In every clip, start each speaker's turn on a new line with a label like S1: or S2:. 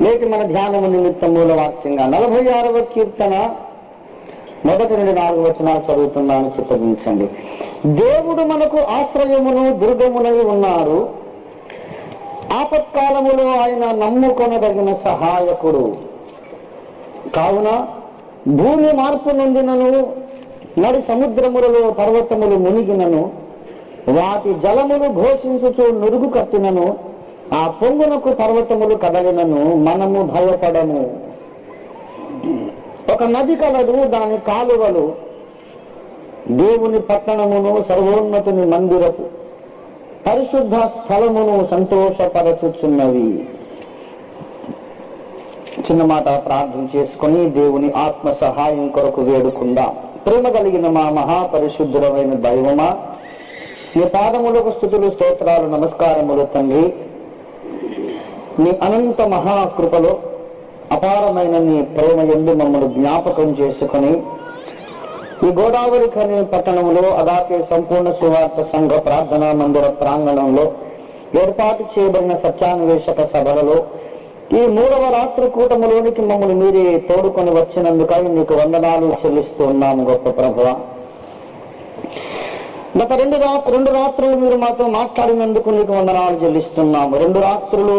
S1: నేటి మన ధ్యానము నిమిత్తం మూలవాక్యంగా 46వ కీర్తన 1-4 వచనాలు చదువుతున్నాను, చిత్తగించండి. దేవుడు మనకు ఆశ్రయమును దుర్గమునై ఉన్నాడు, ఆపత్కాలములో ఆయన నమ్ముకొనదగిన సహాయకుడు. కావున భూమి మార్పు నొందినను, నడి సముద్రములలో పర్వతములు మునిగినను, వాటి జలములు ఘోషించుచు నురుగు కట్టినను, ఆ పొంగునకు పర్వతములు కదలినను మనము భయపడము. ఒక నది కలదు, దాని కాలువలు దేవుని పట్టణమును, సర్వోన్నతుని మందిరపు పరిశుద్ధ స్థలమును సంతోషపరచుచున్నవి. చిన్న మాట ప్రార్థన చేసుకుని దేవుని ఆత్మ సహాయం కొరకు వేడుకుందాం. ప్రేమ కలిగిన మా మహాపరిశుద్ధుడమైన దైవమా, నీ పాదములకు స్తుతులు, స్తోత్రాలు, నమస్కారములు తండ్రి. నీ అనంత మహాకృపలో అపారమైన నీ ప్రేమ యందు మమ్మల్ని జ్ఞాపకం చేసుకుని ఈ గోదావరి ఖని పట్టణంలో అగాపే సంపూర్ణ సువార్త సంఘ ప్రార్థనా మందిర ప్రాంగణంలో ఏర్పాటు చేయబడిన సత్యాన్వేషక సభలలో ఈ 3వ రాత్రి కూటములోనికి మమ్మల్ని మీరే తోడుకొని వచ్చినందుకై నీకు వందనాలు చెల్లిస్తూ ఉన్నాము గొప్ప ప్రభువా. గత రెండు రాత్రులు మీరు మాతో మాట్లాడినందుకు నీకు వందనాలు చెల్లిస్తున్నాము. 2 రాత్రులు,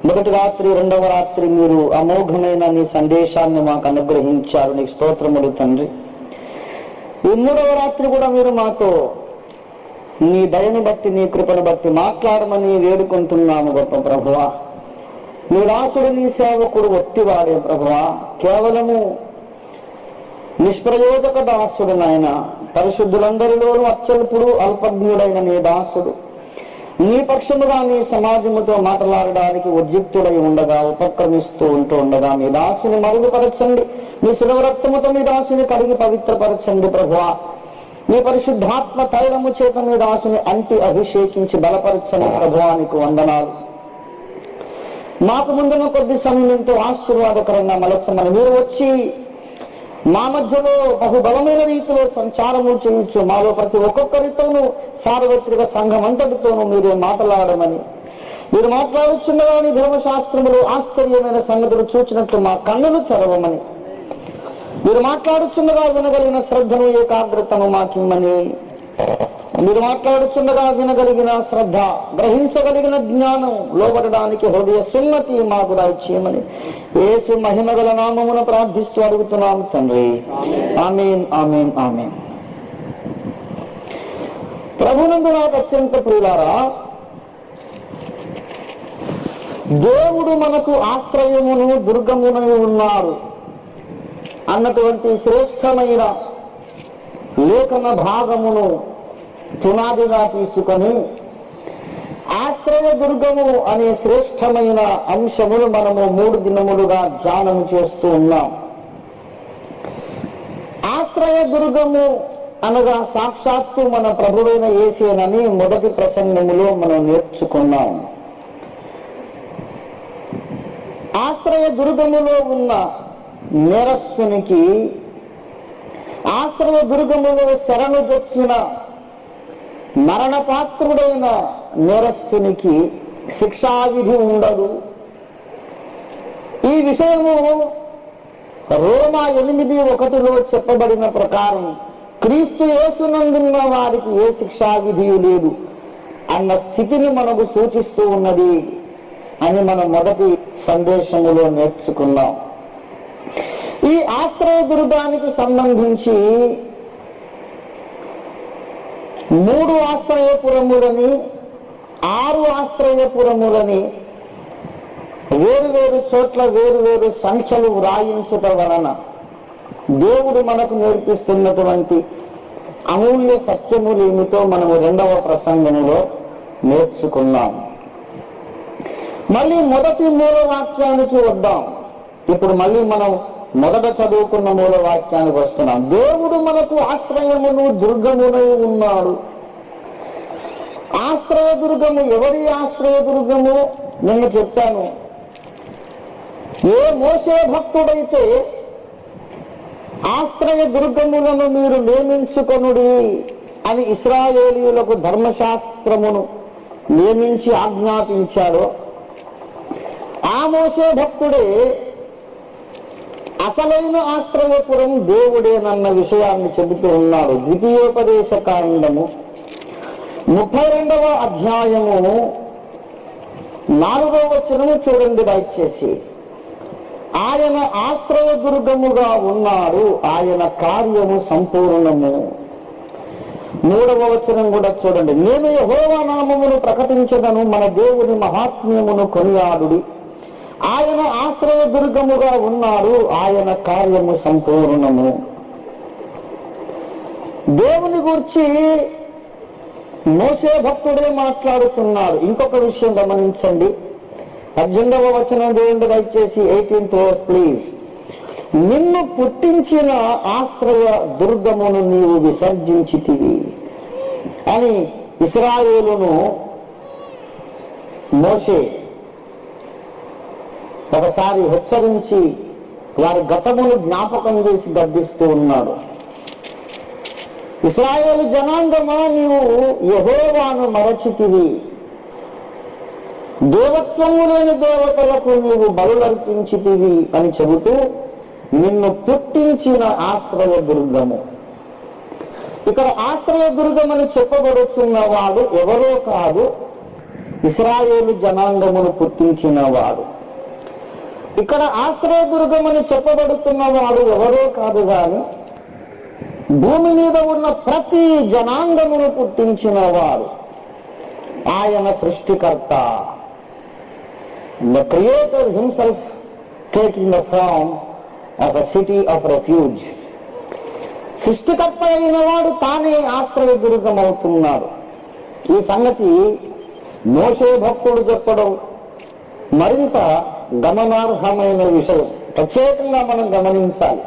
S1: మొదటి రాత్రి, 2వ రాత్రి మీరు అమోఘమైన నీ సందేశాన్ని మాకు అనుగ్రహించారు. నీకు స్తోత్రములు తండ్రి. ఈ 3వ రాత్రి కూడా మీరు మాతో నీ దయను బట్టి, నీ కృపను బట్టి మాట్లాడమని వేడుకుంటున్నాము గొప్ప ప్రభువా. నీ దాసుడు, నీ సేవకుడు ఒట్టివాడే ప్రభువా, కేవలము నిష్ప్రయోజక దాసుడు నాయన. పరిశుద్ధులందరిలోనూ అత్యల్పుడు, అల్పజ్ఞుడైన నీ దాసుడు నీ పక్షముగా నీ సమాజముతో మాట్లాడడానికి ఉద్యుక్తుడై ఉండగా, ఉపక్రమిస్తూ ఉండగా మీ దాసుని మరుగుపరచండి. మీ శిలువ రక్తముతో మీ దాసుని కడిగి పవిత్రపరచండి ప్రభువా. మీ పరిశుద్ధాత్మ తైలము చేత మీ దాసుని అంటి అభిషేకించి బలపరచండి ప్రభువా. నీకు వందనాలు. మాకు ముందున్న కొద్ది సమయంతో ఆశీర్వాదకరంగా మలచమని మీరు వచ్చి మా మధ్యలో బహుబలమైన రీతిలో సంచారము చేయొచ్చు. మాలో ప్రతి ఒక్కొక్కరితోనూ, సార్వత్రిక సంఘం అంతటితోనూ మీరే మాట్లాడమని, మీరు మాట్లాడుచున్నగా నీ ధర్మశాస్త్రములు ఆశ్చర్యమైన సంగతులు చూచినట్లు మా కన్నులు తెరవమని, మీరు మాట్లాడుచున్నగా వినగలిగిన శ్రద్ధను, ఏకాగ్రతను మాకిమ్మని, మీరు మాట్లాడుచున్నగా వినగలిగిన శ్రద్ధ, గ్రహించగలిగిన జ్ఞానం, లోబడడానికి హృదయ సున్నతి మాకు దయచేయమని యేసు మహిమగల నామమున ప్రార్థిస్తూ అడుగుతున్నాము తండ్రి. ఆమేన్, ఆమేన్, ఆమేన్. ప్రభునందు నాకు అత్యంత ప్రియులారా, దేవుడు మనకు ఆశ్రయమును దుర్గమునై ఉన్నాడు అన్నటువంటి శ్రేష్టమైన లేఖన భాగమును పునాదిగా తీసుకొని ఆశ్రయ దుర్గము అనే శ్రేష్టమైన అంశములు మనము 3 దినములుగా ధ్యానము చేస్తూ ఉన్నాం. ఆశ్రయ దుర్గము అనగా సాక్షాత్తు మన ప్రభువైన యేసేనని మొదటి ప్రసంగములో మనం నేర్చుకున్నాం. ఆశ్రయ దుర్గములో ఉన్న నేరస్తునికి, ఆశ్రయ దుర్గములో శరణుజొచ్చిన మరణపాత్రుడైన నేరస్తునికి శిక్షావిధి ఉండదు. ఈ విషయము రోమా 8:1 చెప్పబడిన ప్రకారం క్రీస్తు యేసునందున్న వారికి ఏ శిక్షావిధియు లేదు అన్న స్థితిని మనకు సూచిస్తూ ఉన్నది అని మనం మొదటి సందేశములో నేర్చుకున్నాం. ఈ ఆశ్రయ దుర్గానికి సంబంధించి 3 ఆశ్రయపురములని, 6 ఆశ్రయపురములని వేరు చోట్ల వేరు సంఖ్యలు వ్రాయించుట వలన దేవుడు మనకు నేర్పిస్తున్నటువంటి అమూల్య సత్యములు ఏమిటో మనము 2వ ప్రసంగంలో నేర్చుకున్నాం. మళ్ళీ మొదటి మూలవాక్యానికి వద్దాం. ఇప్పుడు మళ్ళీ మనం మొదట చదువుకున్న మూలవాక్యానికి వస్తున్నాం. దేవుడు మనకు ఆశ్రయమును దుర్గమునై ఉన్నాడు. ఆశ్రయ దుర్గము, ఎవరి ఆశ్రయ దుర్గము? నిన్న చెప్పాను. ఏ మోసే భక్తుడైతే ఆశ్రయ దుర్గములను మీరు నియమించుకొనుడి అని ఇశ్రాయేలీయులకు ధర్మశాస్త్రమును నియమించి ఆజ్ఞాపించాడో, ఆ మోషే భక్తుడే అసలైన ఆశ్రయపురం దేవుడేనన్న విషయాన్ని చెబుతూ ఉన్నాడు. ద్వితీయోపదేశ కాండము 32వ అధ్యాయము 4వ వచనము చూడండి దయచేసి. ఆయన ఆశ్రయదుర్గముగా ఉన్నాడు, ఆయన కార్యము సంపూర్ణము. 3వ వచనం కూడా చూడండి. నేను యెహోవా నామమును ప్రకటించదను, మన దేవుని మహాత్మ్యమును కొనియాడుడి. ఆయన ఆశ్రయదుర్గముగా ఉన్నాడు, ఆయన కార్యము సంపూర్ణము. దేవుని గురించి మోషే భక్తుడే మాట్లాడుతున్నాడు. ఇంకొక విషయం గమనించండి. 18వ వచనం చూడండి దయచేసి. 18th verse please. నిన్ను పుట్టించిన ఆశ్రయ దుర్గమును నీవు విసర్జించితివి అని ఇశ్రాయేలును మోషే ఒకసారి హెచ్చరించి వారి గతమును జ్ఞాపకం చేసి గద్దిస్తూ ఉన్నాడు. ఇశ్రాయేలు జనాంగమా, నీవు యెహోవాను మరచితివి, దేవత్వము లేని దేవతలకు నీవు బలులర్పించితివి అని చెబుతూ నిన్ను పుట్టించిన ఆశ్రయ దుర్గము. ఇక్కడ ఆశ్రయ దుర్గమని చెప్పబడుతున్నవాడు ఎవరో కాదు, ఇశ్రాయేలు జనాంగమును పుట్టించినవాడు. ఇక్కడ ఆశ్రయదుర్గమని చెప్పబడుతున్నవాడు ఎవరో కాదు గాని భూమి మీద ఉన్న ప్రతి జనాంగమును పుట్టించినవాడు. ఆయన సృష్టికర్త. The Creator himself taking the form of a city of refuge. సృష్టికర్త అయిన వాడు తానే ఆశ్రయదుర్గం అవుతున్నాడు. ఈ సంగతి మోషే భక్తుడు చెప్పడం మరింత గమనార్హమైన విషయం. ప్రత్యేకంగా మనం గమనించాలి.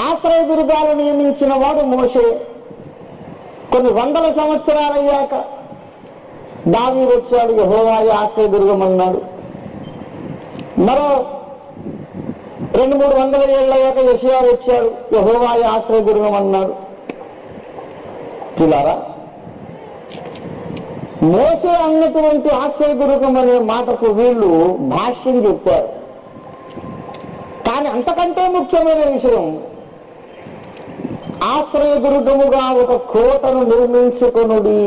S1: ఆశ్రయదుర్గాలు నియమించిన వాడు మోషే. కొన్ని వందల సంవత్సరాలయ్యాక దావీదు వచ్చాడు, యెహోవాయే ఆశ్రయదుర్గం అన్నాడు. మరో 200-300 ఏళ్ళయ్యాక యెషయా వచ్చాడు, యెహోవాయే ఆశ్రయదుర్గం అన్నాడు. చూడారా, మోషే అన్నటువంటి ఆశ్రయదుర్గం అనే మాటకు వీళ్ళు భాష్యం చెప్పారు. కానీ అంతకంటే ముఖ్యమైన విషయం, ఆశ్రయదుర్గముగా ఒక కోటను నిర్మించుకొనుడి,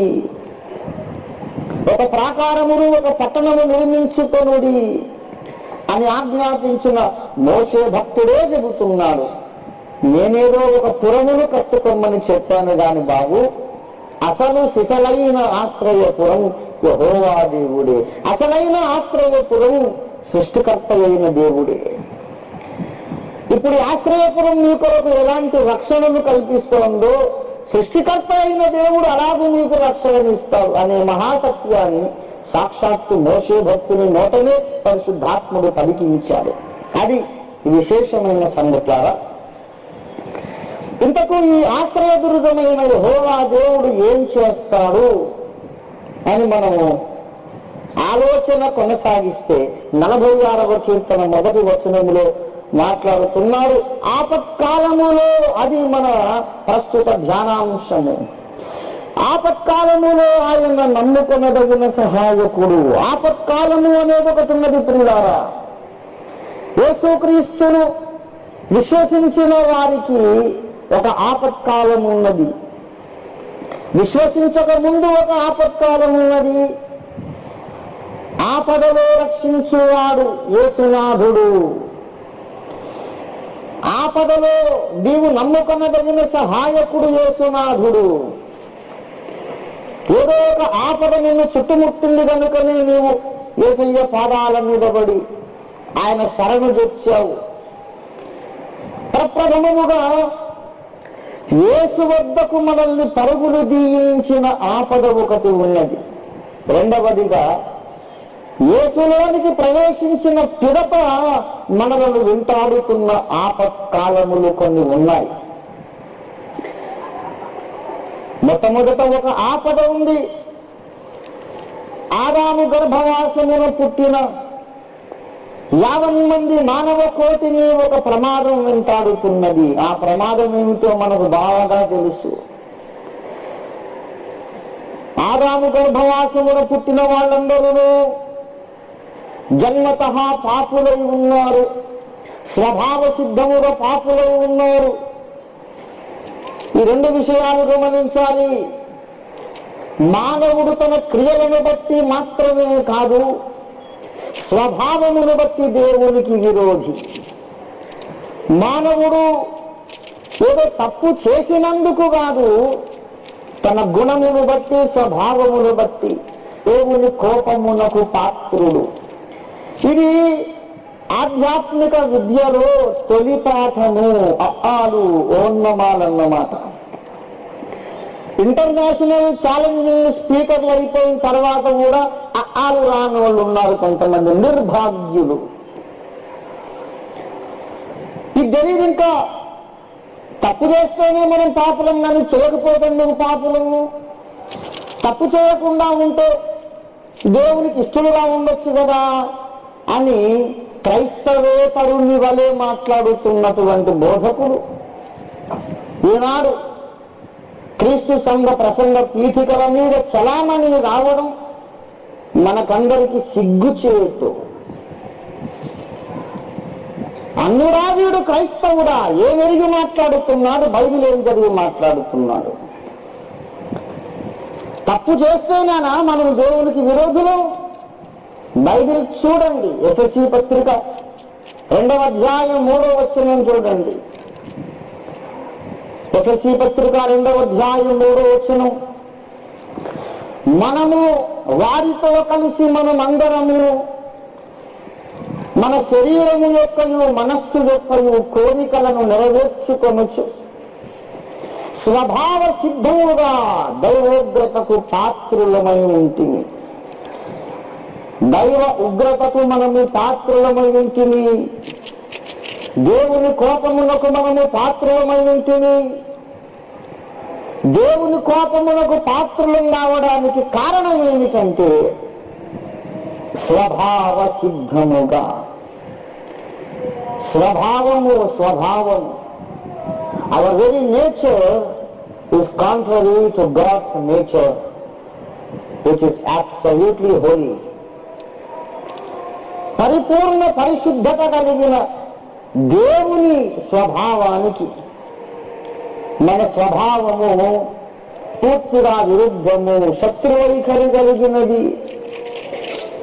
S1: ఒక ప్రాకారమును ఒక పట్టణము నిర్మించుకొనుడి అని ఆజ్ఞాపించిన మోషే భక్తుడే చెబుతున్నాడు. నేనేదో ఒక పురమును కట్టుకోమని చెప్పాను గాని బాబు, అసలు సిసలైన ఆశ్రయపురం యెహోవా దేవుడే. అసలైన ఆశ్రయపురం సృష్టికర్త అయిన దేవుడే. ఇప్పుడు ఆశ్రయపురం మీ కొరకు ఎలాంటి రక్షణను కల్పిస్తోందో సృష్టికర్త అయిన దేవుడు అలాగే మీకు రక్షణనిస్తాడు అనే మహాసత్యాన్ని సాక్షాత్తు మోషే భక్తుని నోటనే పరిశుద్ధాత్ముడు పలికించాడు. అది విశేషమైన సంగతులారా. ఇంతకు ఈ ఆశ్రయదుర్గమైన యెహోవా దేవుడు ఏం చేస్తాడు అని మనము ఆలోచన కొనసాగిస్తే 46వ కీర్తన 1వ వచనములో మాట్లాడుతున్నారు. ఆపత్కాలములో, అది మన ప్రస్తుత ధ్యానాంశము. ఆపత్కాలములో ఆయన నమ్ముకొనదగిన సహాయకుడు. ఆపత్కాలము అనేది ఒకటి ఉన్నది ప్రియులారా. యేసుక్రీస్తును విశ్వసించిన వారికి ఒక ఆపత్కాలం ఉన్నది, విశ్వసించక ముందు ఒక ఆపత్కాలం ఉన్నది. ఆపదలో రక్షించువాడు యేసునాథుడు. ఆపదలో నీవు నమ్ముకొనదగిన సహాయకుడు యేసునాథుడు. ఏదో ఒక ఆపద నిన్ను చుట్టుముట్టింది కనుకనే నీవు యేసయ్య పాదాల మీద పడి ఆయన శరణు తెచ్చావు. ప్రప్రథమముగా యేసు వద్దకు మనల్ని పరుగులు దీయించిన ఆపద ఒకటి ఉన్నది. రెండవదిగా యేసులోనికి ప్రవేశించిన పిదప మనలను వెంటాడుతున్న ఆపత్కాలములు కొన్ని ఉన్నాయి. మొట్టమొదట ఒక ఆపద ఉంది. ఆదాము గర్భవాసమున పుట్టిన 50 మంది మానవ కోటిని ఒక ప్రమాదం వెంటాడుతున్నది. ఆ ప్రమాదం ఏమిటో మనకు బాగా తెలుసు. ఆదాము గర్భవాసమున పుట్టిన వాళ్ళందరూ జన్మతః పాపులై ఉన్నారు, స్వభావ సిద్ధముగా పాపులై ఉన్నారు. ఈ రెండు విషయాలు గమనించాలి. మానవుడు తన క్రియలను బట్టి మాత్రమే కాదు, స్వభావమును బట్టి దేవునికి విరోధి. మానవుడు ఏదో తప్పు చేసినందుకు కాదు, తన గుణమును బట్టి స్వభావమును బట్టి దేవుని కోపమునకు పాత్రుడు. ఇది ఆధ్యాత్మిక విద్యలో తొలి పాఠము, అఆలు ఓన్నమాలన్నమాట. ఇంటర్నేషనల్ ఛాలెంజింగ్ స్పీకర్లు అయిపోయిన తర్వాత కూడా అఆలు రాని వాళ్ళు ఉన్నారు కొంతమంది నిర్భాగ్యులు. ఇది తెలియదు. ఇంకా తప్పు చేస్తేనే మనం పాపులం, కానీ చేయకపోతే నువ్వు పాపులము. తప్పు చేయకుండా ఉంటే దేవునికి ఇష్టలుగా ఉండొచ్చు కదా అని క్రైస్తవేతరుని వలె మాట్లాడుతున్నటువంటి బోధకులు ఈనాడు క్రీస్తు సంఘ ప్రసంగ పీఠికల మీద చలామణి రావడం మనకందరికి సిగ్గుచేటు. అన్నుడా వీడు క్రైస్తవుడా? ఏమెరిగి మాట్లాడుతున్నాడు? బైబిల్ ఏం చదివి మాట్లాడుతున్నాడు? తప్పు చేస్తేనేనా మనం దేవునికి విరోధులు? బైబిల్ చూడండి, ఎఫెసీ పత్రిక 2వ అధ్యాయం 3వ వచనం చూడండి. ఎఫెసీ పత్రిక 2వ అధ్యాయం 3వ వచనం, మనము వారితో కలిసి మనం అందరము మన శరీరము యొక్కయు మనస్సు యొక్కయు కోరికలను నెరవేర్చుకొనుచు స్వభావ సిద్ధముగా దైవోగ్రతకు పాత్రులమై ఉంటుంది. దైవ ఉగ్రతకు మనము పాత్రులమై ఉంటుంది. దేవుని కోపమునకు మనము పాత్రులమై ఉంటుంది. దేవుని కోపమునకు పాత్రులం కావడానికి కారణం ఏమిటంటే స్వభావ సిద్ధముగా. స్వభావం our very nature is contrary to God's nature, which is absolutely holy. పరిపూర్ణ పరిశుద్ధత కలిగిన దేవుని స్వభావానికి మన స్వభావము పూర్తిగా విరుద్ధము, శత్రువైఖరి కలిగినది.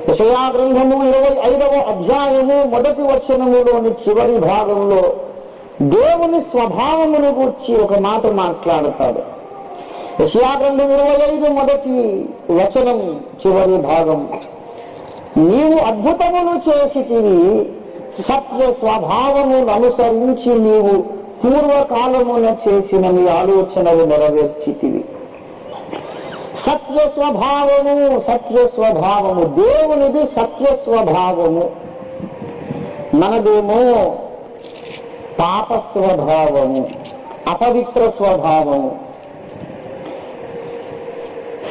S1: యెషయా గ్రంథము 25వ అధ్యాయము 1వ వచనములోని చివరి భాగంలో దేవుని స్వభావమును గూర్చి ఒక మాట మాట్లాడతాడు. యెషయా గ్రంథం 25 మొదటి వచనం చివరి భాగం, నీవు అద్భుతమును చేసితివి, సత్య స్వభావమును అనుసరించి నీవు పూర్వకాలమున చేసిన నీ ఆలోచనలు నెరవేర్చితివి. సత్య స్వభావము దేవునిది సత్య స్వభావము, మనదేమో పాప స్వభావము, అపవిత్ర స్వభావము.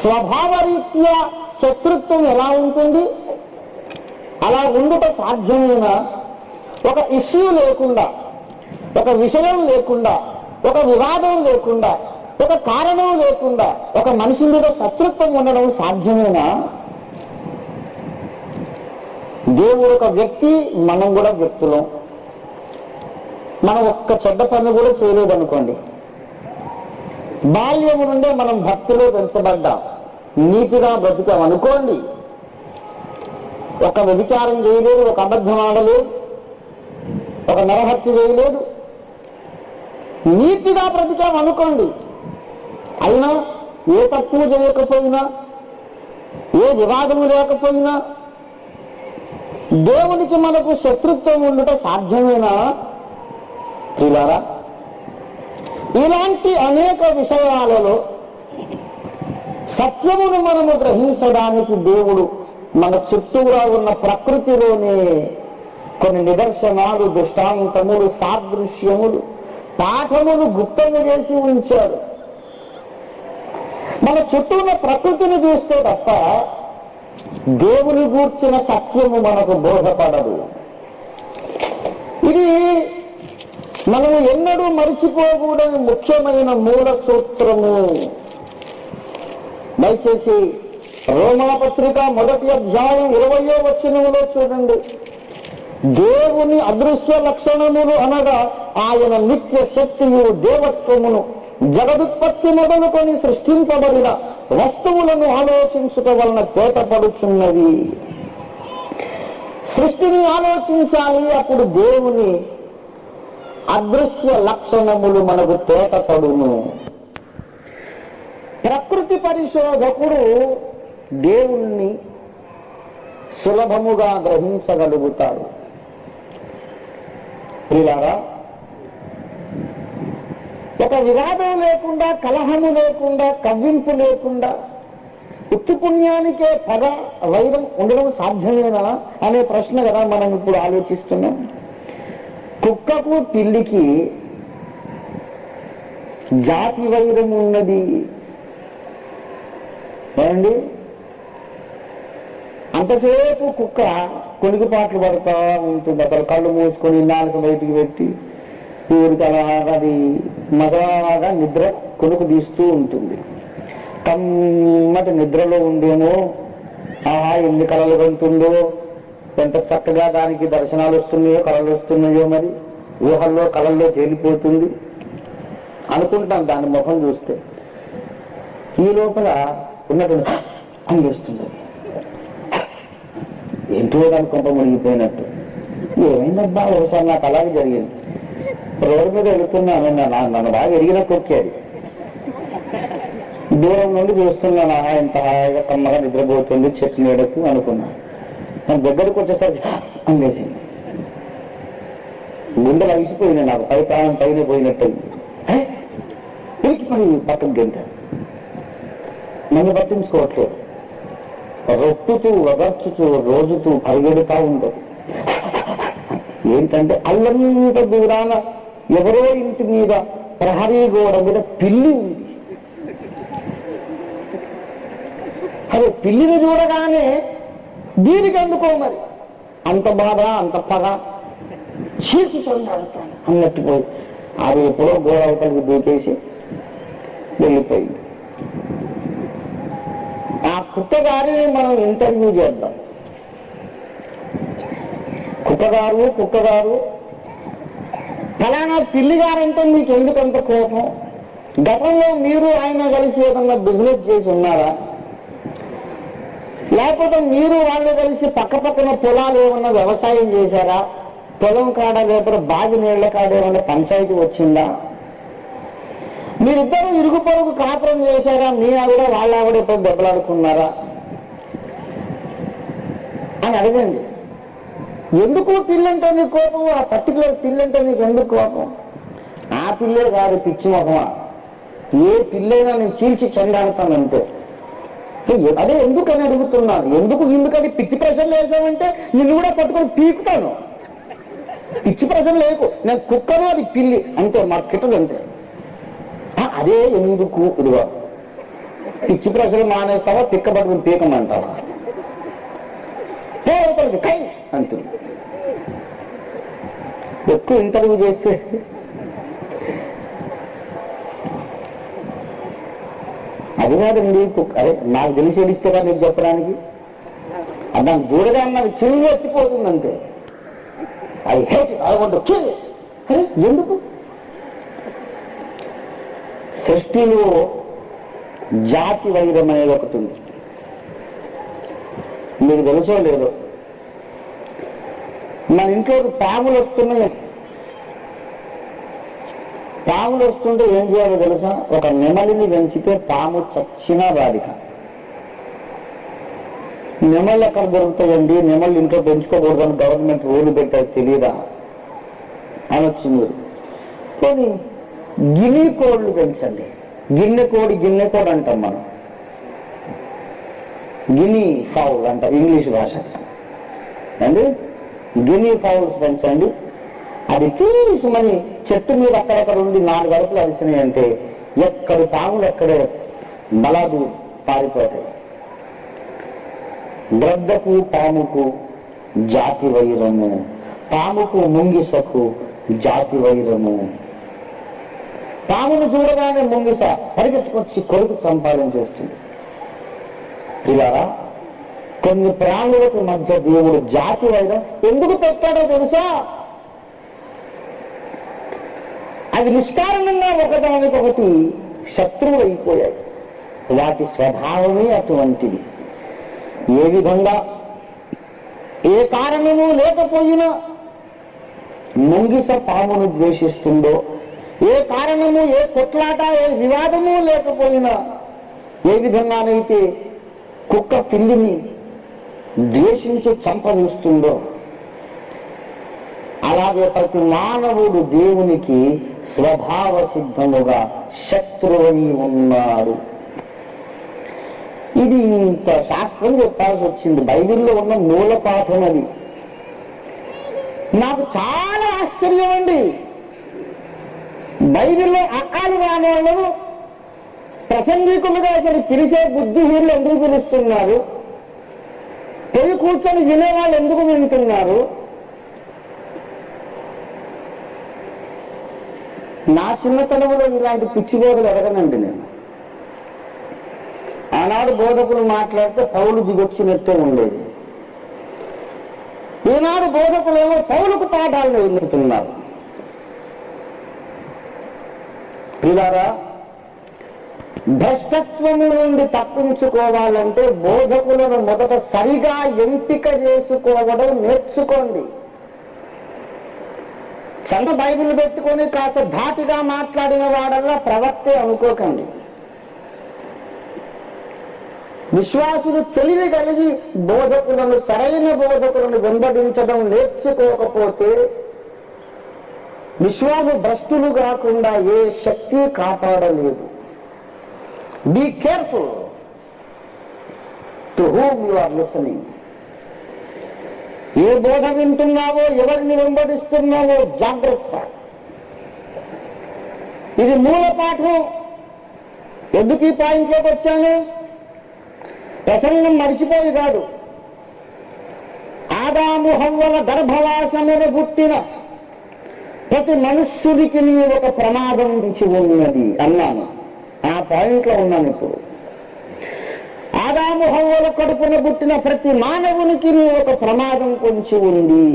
S1: స్వభావరీత్యా శత్రుత్వం ఎలా ఉంటుంది? అలా ఉండుట సాధ్యమేనా? ఒక ఇష్యూ లేకుండా, ఒక విషయం లేకుండా, ఒక వివాదం లేకుండా, ఒక కారణం లేకుండా ఒక మనిషి మీద శత్రుత్వం ఉండడం సాధ్యమేనా? దేవుడు ఒక వ్యక్తి, మనం కూడా వ్యక్తులం. మనం ఒక్క చెడ్డ పని కూడా చేయలేదనుకోండి, బాల్యము నుండే మనం భక్తిలో పెంచబడ్డాం, నీతిగా బ్రతికాం అనుకోండి, ఒక వ్యభిచారం చేయలేదు, ఒక అబద్ధం ఆడలేదు, ఒక నరహత్య చేయలేదు, నీతిగా బ్రతికాం అనుకోండి. అయినా ఏ తప్పు చేయకపోయినా, ఏ వివాదము లేకపోయినా దేవునికి మనకు శత్రుత్వం ఉండట సాధ్యమేనా? ప్రియులారా, ఇలాంటి అనేక విషయాలలో సత్యమును మనము గ్రహించడానికి దేవుడు మన చుట్టూరా ఉన్న ప్రకృతిలోనే కొన్ని నిదర్శనాలు, దృష్టాంతములు, సాదృశ్యములు, పాఠములు గుప్తము చేసి ఉంచాడు. మన చుట్టూ ఉన్న ప్రకృతిని చూస్తే తప్ప దేవుని గూర్చిన సత్యము మనకు బోధపడదు. ఇది మనము ఎన్నడూ మరిచిపోకూడని ముఖ్యమైన మూల సూత్రము. దయచేసి రోమాపత్రిక 1వ అధ్యాయం 20వ వచనంలో చూడండి, దేవుని అదృశ్య లక్షణములు అనగా ఆయన నిత్య శక్తియు దేవత్వమును జగదుత్పత్తి మొదలుకొని సృష్టింపబడిన వస్తువులను ఆలోచించుట వలన తేటపడుచున్నది. సృష్టిని ఆలోచించాలి, అప్పుడు దేవుని అదృశ్య లక్షణములు మనకు తేటపడును. ప్రకృతి పరిశోధకుడు దేవుణ్ణి సులభముగా గ్రహించగలుగుతాడు. ప్రియులారా, ఒక వివాదం లేకుండా, కలహము లేకుండా, కవ్వింపు లేకుండా ఉత్తి పుణ్యానికే పగ వైరం ఉండడం సాధ్యమేనా అనే ప్రశ్న కదా మనం ఇప్పుడు ఆలోచిస్తున్నాం. కుక్కకు పిల్లికి జాతి వైరం ఉన్నది ఏమండి. అంతసేపు కుక్క కొనుగుపాట్లు పడుతూ ఉంటుంది, అసలు కళ్ళు మూసుకొని నాలుగు బయటికి పెట్టి ఊరికి అది మజాగా నిద్ర కొనుకు తీస్తూ ఉంటుంది. కమ్మటి నిద్రలో ఉండేమో, ఆహా ఎన్ని కళలు కంటుందో, ఎంత చక్కగా దానికి దర్శనాలు వస్తున్నాయో, కళలు వస్తున్నాయో, మరి ఊహల్లో కళల్లో తేలిపోతుంది అనుకుంటాం దాని ముఖం చూస్తే. ఈ లోపల ఉన్నటువంటి అందిస్తుంది, ఏంటో దాని కొంప మునిగిపోయినట్టు. ఏమైందబ్బా, ఒకసారి నాకు అలాగే జరిగింది. రోడ్డు మీద వెళుతున్నాను, నన్ను బాగా ఎరిగిన కొక్కేది. దూరం నుండి చూస్తున్నాను, ఎంత హాయిగా కమ్మగా నిద్రపోతుంది చెట్టు నీడకు అనుకున్నాను. నేను దగ్గరకు వచ్చేసరికి అంగేసింది, గుండెలు అవిసిపోయినాయి, నాకు పై ప్రాణం పైన పోయినట్టు. పడి పక్కకు గంట నన్ను పట్టించుకోవట్లేదు. రొప్పుతూ వగర్చుతూ రోజుతూ పరిగెడుతూ ఉంటుంది. ఏంటంటే అల్లంత దూరాన ఎవరో ఇంటి మీద ప్రహరీ గోడ మీద పిల్లి ఉంది. అదే పిల్లిని చూడగానే దీనికి అందుకో మరి అంత బాధ, అంత పగ, చీల్చి చండాడుతాను అన్నట్టు పోయి అది ఎప్పుడో గోడ అవతలికి దూకేసి వెళ్ళిపోయింది. ఆ కుక్కగారిని మనం ఇంటర్వ్యూ చేద్దాం. కుక్కగారు ఫలానా పిల్లిగారంటే మీకు ఎందుకంత కోపం? గతంలో మీరు ఆయన కలిసి ఏదన్నా బిజినెస్ చేసి ఉన్నారా? లేకపోతే మీరు వాళ్ళు కలిసి పక్క పక్కన పొలాలు ఏమన్నా వ్యవసాయం చేశారా? పొలం కాడ లేకపోతే బావి నీళ్ల కాడ ఏమన్నా పంచాయతీ వచ్చిందా? మీరిద్దరూ ఇరుగు పొరుగు కాపురం చేశారా? మీ ఆవిడ వాళ్ళ ఆవిడ ఎప్పుడు దెబ్బలాడుకున్నారా అని అడగండి. ఎందుకు పిల్లంటే నీకు కోపం? ఆ పర్టికులర్ పిల్లంటే నీకు ఎందుకు కోపం? ఆ పిల్లే కాదు, పిచ్చి మొహమా, ఏ పిల్లైనా నేను చీల్చి చెండాడుతానంటే. అదే ఎందుకని అడుగుతున్నాను. ఎందుకని పిచ్చి ప్రశ్నలు వేసామంటే నిన్ను కూడా పట్టుకొని పీకుతాను. పిచ్చి ప్రశ్నలు లేకు, నేను కుక్కను అది పిల్లి అంతే, మా కిట్టదు అంతే. అదే ఎందుకు ఇదిగో పిచ్చి ప్రశ్నలు మానేస్తావా, పిక్క పట్టుకుని పీకమంటావా? కై అంటుంది. ఎక్కువ ఇంటర్వ్యూ చేస్తే అది కాదండి అదే నాకు తెలిసి ఏడిస్తే కదా నీకు చెప్పడానికి. అది నాకు దూరగా నాకు చెవి ఎత్తిపోతుంది అంతే. I hate it, I want to kill. ఎందుకు? సృష్టిలో జాతి వైరం అనేది ఒకటి ఉంది. మీకు తెలుసో లేదో, మన ఇంట్లోకి పాములు వస్తున్నాయి. పాములు వస్తుంటే ఏం చేయాలో తెలుసా? ఒక నెమలిని పెంచితే పాము చచ్చినా బాధిక. నెమళ్ళు ఎక్కడ దొరుకుతాయండి? నెమళ్ళు ఇంట్లో పెంచుకోకూడదని గవర్నమెంట్ రూల్ పెట్టారు, తెలియదా అనొచ్చు మీరు. కానీ గిని కోళ్ళు పెంచండి. గిన్నె కోడి అంటాం మనం, గిని ఫౌల్ అంటాం ఇంగ్లీష్ భాష అండి. గిని ఫౌల్స్ పెంచండి. అది తీసుమని చెట్టు మీద అక్కడక్కడ ఉండి 4 అడుగులు అరిసినాయి అంటే ఎక్కడి పాములు అక్కడే బలాదు పారిపోతాయి. గ్రద్దకు పాముకు జాతి వైరము, పాముకు ముంగిసకు జాతి వైరము. పామును చూడగానే ముంగిస పరిగెత్తుకొచ్చి కొడుకు సంపాదన చేస్తుంది. ఇలా కొన్ని ప్రాణులకు మధ్య దేవుడు జాతి వైరం ఎందుకు పెట్టాడో తెలుసా? అవి నిష్కారణంగా ఒకదానికొకటి శత్రువులు అయిపోయాయి. వాటి స్వభావమే అటువంటిది. ఏ విధంగా ఏ కారణము లేకపోయినా ముంగిస పామును ద్వేషిస్తుందో, ఏ కారణము ఏ కొట్లాట ఏ వివాదము లేకపోయినా ఏ విధంగానైతే కుక్క పిల్లిని ద్వేషించి చంపనిస్తుందో, అలాగే ప్రతి మానవుడు దేవునికి స్వభావ సిద్ధముగా శత్రువై ఉన్నాడు. ఇది ఇంత శాస్త్రం చెప్పాల్సి వచ్చింది. బైబిల్లో ఉన్న మూల పాఠం అది. నాకు చాలా ఆశ్చర్యం అండి. బైబిల్లో అకాలు రాని వాళ్ళను ప్రసంగికులుగా అసలు పిలిచే బుద్ధిహీనులు ఎందుకు పిలుస్తున్నారు? పెళ్లి కూర్చొని వినేవాళ్ళు ఎందుకు వింటున్నారు? నా చిన్నతనంలో ఇలాంటి పిచ్చి బోధలు ఎదగనండి నేను. ఆనాడు బోధకులు మాట్లాడితే పౌలు దిగొచ్చినట్టే ఉండేది. ఈనాడు బోధకులేమో పౌలకు పాఠాలను వింటున్నారు. పిల్లారా, భ్రష్టత్వము నుండి తప్పించుకోవాలంటే బోధకులను మొదట సరిగా ఎంపిక చేసుకోవడం నేర్చుకోండి. చంద బైబిల్ పెట్టుకొని కాస్త ధాటిగా మాట్లాడిన వాడల్లా ప్రవక్తే అనుకోకండి. విశ్వాసులు తెలివి కలిగి బోధకులను సరైన బోధకులను వెంబడించడం నేర్చుకోకపోతే విశ్వాసు భ్రష్టులు కాకుండా ఏ శక్తి కాపాడలేదు. Be careful to whom you are listening. ఏ బోధ వింటున్నావో, ఎవరిని వెంబడిస్తున్నావో జాగ్రత్త. ఇది మూల పాఠం. ఎందుకు ఈ పాయింట్లోకి వచ్చాను? ప్రసంగం మరిచిపోయి కాదు. ఆదాము హవ్వల గర్భవాసమున పుట్టిన ప్రతి మనుష్యుడికి ఒక ప్రమాదం నుంచి ఉన్నది అన్నాను. ఆ పాయింట్లో ఉన్నాను ఇప్పుడు. ఆదాము హవ్వల కడుపున పుట్టిన ప్రతి మానవునికి ఒక ప్రమాదం పొంచి ఉంది,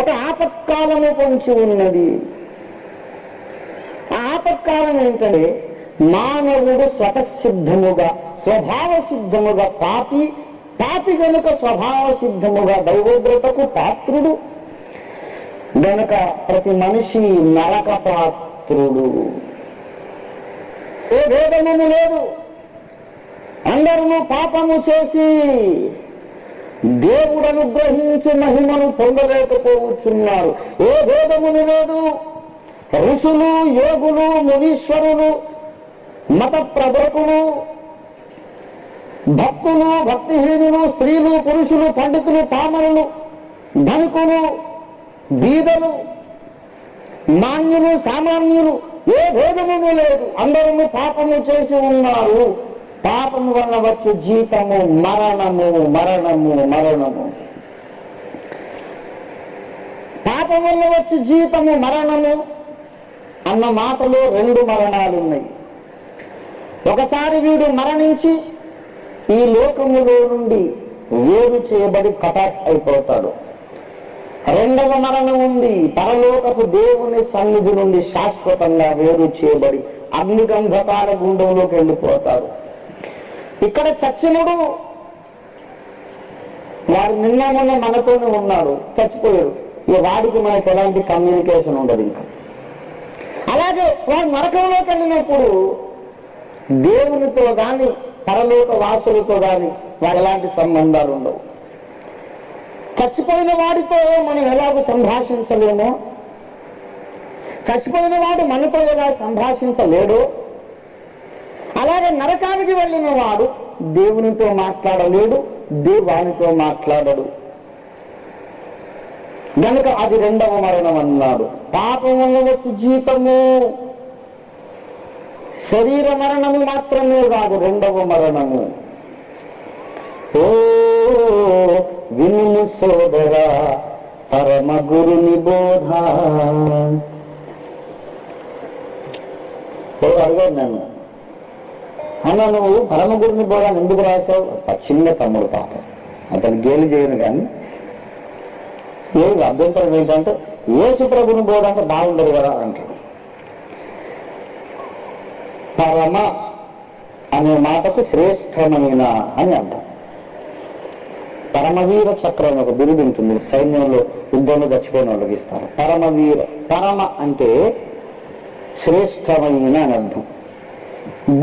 S1: ఒక ఆపత్కాలము పొంచి ఉన్నది. ఆ ఆపత్కాలం ఏంటంటే మానవుడు స్వతసిద్ధముగా స్వభావ సిద్ధముగా పాపి గనుక స్వభావ సిద్ధముగా దైవోగ్రతకు పాత్రుడు గనుక ప్రతి మనిషి నరక పాత్రుడు. ఏ భేదము లేదు. అందరూ పాపము చేసి దేవుడు అనుగ్రహించు మహిమను పొందలేకపోతున్నారు. ఏ భేదమును లేదు. ఋషులు, యోగులు, మునీశ్వరులు, మత ప్రబోధకులు, భక్తులు, భక్తిహీనులు, స్త్రీలు, పురుషులు, పండితులు, పామరులు, ధనికులు, బీదలు, మాన్యులు, సామాన్యులు, ఏ భేదము లేదు. అందరూ పాపము చేసి ఉన్నారు. పాపము వల్ల వచ్చు జీతము మరణము, మరణము, మరణము. పాపం వల్ల వచ్చు జీతము మరణము అన్న మాటలో రెండు మరణాలు ఉన్నాయి. ఒకసారి వీడు మరణించి ఈ లోకములో నుండి వేరు చేయబడి కటాఫ్ అయిపోతాడు. రెండవ మరణం ఉంది. పరలోకపు దేవుని సన్నిధి నుండి శాశ్వతంగా వేరు చేయబడి అగ్నిగంధకార గుండంలోకి వెళ్ళిపోతాడు. ఇక్కడ చచ్చినడు వాడు నిన్న మొన్న మనతోనే ఉన్నాడు, చచ్చిపోయాడు. ఇక వాడికి మనకు ఎలాంటి కమ్యూనికేషన్ ఉండదు. ఇంకా అలాగే వాడు నరకంలోకి వెళ్ళినప్పుడు దేవునితో గాని పరలోక వాసులతో గాని వాడు ఎలాంటి సంబంధాలు ఉండవు. చచ్చిపోయిన వాడితో మనం ఎలాగో సంభాషించలేమో, చచ్చిపోయిన వాడు మనతో ఎలా సంభాషించలేడో, అలాగే నరకానికి వెళ్ళిన వాడు దేవునితో మాట్లాడలేడు, వానితో మాట్లాడడు. గనుక అది రెండవ మరణం అన్నాడు. పాపం వల్ల వచ్చు జీతము శరీర మరణము మాత్రమే కాదు, రెండవ మరణము. ఓ విను సోదరా పరమ గురుని బోధ. అడిగాను నన్ను, అన్న నువ్వు పరమగురుని బోధాన్ని ఎందుకు రాశావు? చిన్న తమ్ముడు పాపం, అతను గేలి చేయను కానీ ఏది అభ్యంతరం ఏంటంటే యేసు ప్రభుని బోధ అంటే బాగుండదు కదా అంటాడు. పరమ అనే మాటకు శ్రేష్టమైన అని అంటాం. పరమవీర చక్రం ఒక బిరుదు ఉంటుంది, సైన్యంలో యుద్ధంలో చచ్చిపోయిన వాళ్ళకి ఇస్తారు. పరమవీర, పరమ అంటే శ్రేష్టమైన అని అర్థం.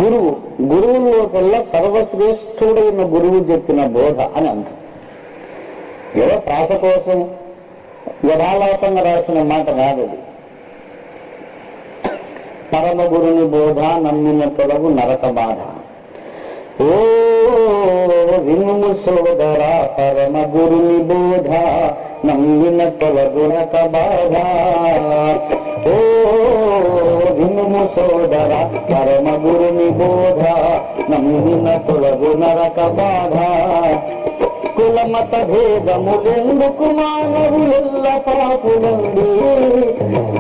S1: గురువు, గురువుల్లోకెల్లా సర్వశ్రేష్ఠుడైన గురువు చెప్పిన బోధ అని అర్థం. ఏదో ప్రాస కోసం యథాలాపంగా రాసిన మాట కాదది. పరమ గురుని బోధ నమ్మిన తొలగు నరక బాధ. ఓ వినుము సోదరా పరమ గురుని బోధ నమ్మిన తొలగు నరక బాధ. ఓ వినుము సోదరా పరమ గురుని బోధ నమ్మిన తొలగు నరక బాధ. కులమత భేదములెందుకు మానవులెల్ల పాపులండి,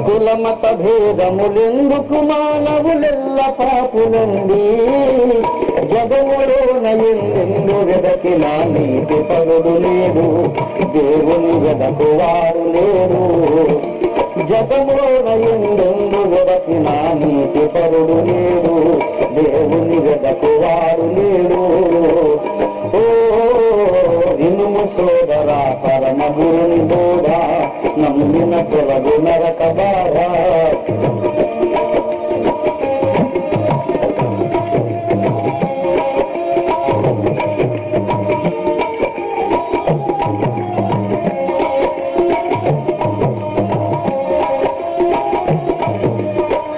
S1: కులమత భేదములెందుకు మానవులెల్ల పాపులండి. జగములోన ఎందెందు వెదకినా నీతి పరుడు లేడు, దేవుని వెదకు వాడు లేడు. జగములోన ఎందెందు వెదకినా నీతి పరుడు లేడు, దేవుని వెదకు వాడు లేడు. ఓ వినుము సోదరా పరమ గురుని బోధ నమ్మిన తొలగు నరక బాధ.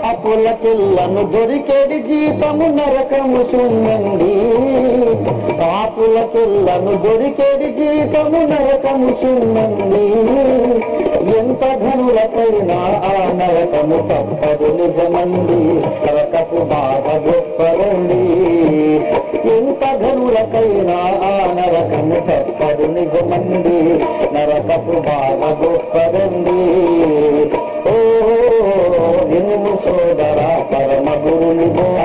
S1: పాపులకెల్లను దొరికేడి జీతము నరకము సుమ్మండి, పాపులకెల్లను దొరికేడి జీతము నరకము సుమ్మండి. ఎంత ధనులకైనా ఆ నరకము తప్పదు నిజమండి, నరకపు బాధ గొప్పదండి. ఎంత ధనులకైనా ఆ నరకము తప్పదు నిజమండి, నరకపు బాధ గొప్పదండి. ఓ వినుము సోదరా పరమ గురుని బోధ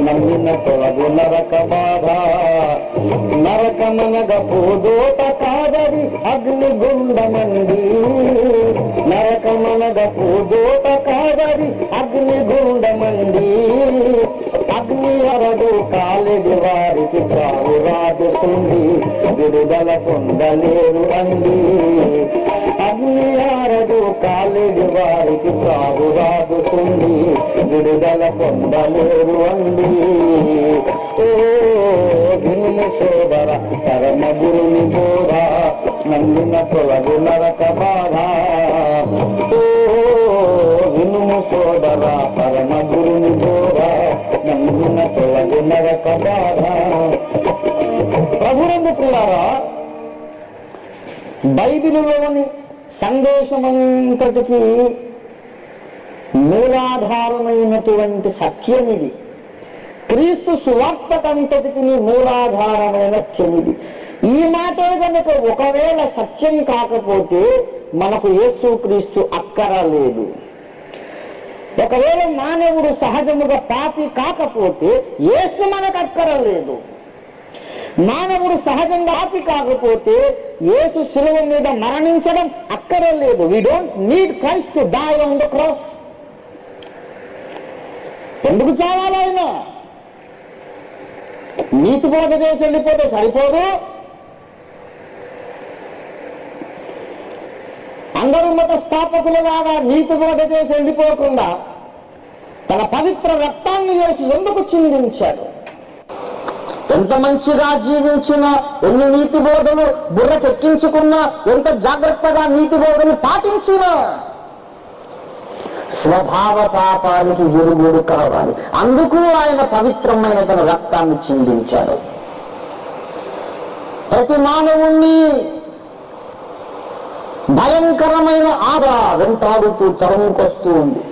S1: నమ్మిన తొలగు నరక బాధ. నరకమనగ పూదోట కాదది అగ్నిగుండమండి, నరకమనగ పూదోట కాదది అగ్నిగుండమండి. అగ్ని అరడు కాలెడి వారికి చావు రాదుసుండి, విడుదల పొందలేరు అండి. అగ్ని ఆరడు కాలెడి వారికి చావు రాదుసుండి, విడుదల పొందలేరు అండి. ఓ వినుము సోదర పరమ గురుని బోధ నమ్మిన తొలగు నరక బాధ. ఓ వినుము సోదర పరమ గురుని బోధ నమ్మిన తొలగు నరక బాధ. ప్రభునందు ప్రియులారా, బైబిలులోని సందేశమంతటికి మూలాధారమైనటువంటి సత్యం ఇది. క్రీస్తు సువార్తకంతటికి మూలాధారమైన సత్యం ఇది. ఈ మాట కనుక ఒకవేళ సత్యం కాకపోతే మనకు యేసు క్రీస్తు అక్కరలేదు. ఒకవేళ మానవుడు సహజముగా పాపి కాకపోతే యేసు మనకు అక్కరలేదు. మానవుడు సహజంగా పాపి కాకపోతే యేసు శిలువ మీద మరణించడం అక్కరలేదు. We don't need Christ to die on the cross. ఎందుకు చావాలి ఆయన? నీతి బోధ చేసి వెళ్ళిపోతే సరిపోదు. అందరూ మత స్థాపకులులాగా నీతి బోధ చేసి వెళ్ళిపోకుండా తన పవిత్ర రక్తాన్ని వేసి ఎందుకు చిందించాడు? ఎంత మంచిగా జీవించినా, ఎన్ని నీతి బోధలు బుర్రకెక్కించుకున్నా, ఎంత జాగ్రత్తగా నీతి బోధలు పాటించినా స్వభావ పాపానికి విరుగుడు కావాలి. అందుకు ఆయన పవిత్రమైన తన రక్తాన్ని చిందించాడు. ప్రతి మానవుణ్ణి భయంకరమైన ఆద వెంటాడుతూ తరుముకొస్తూ ఉంది.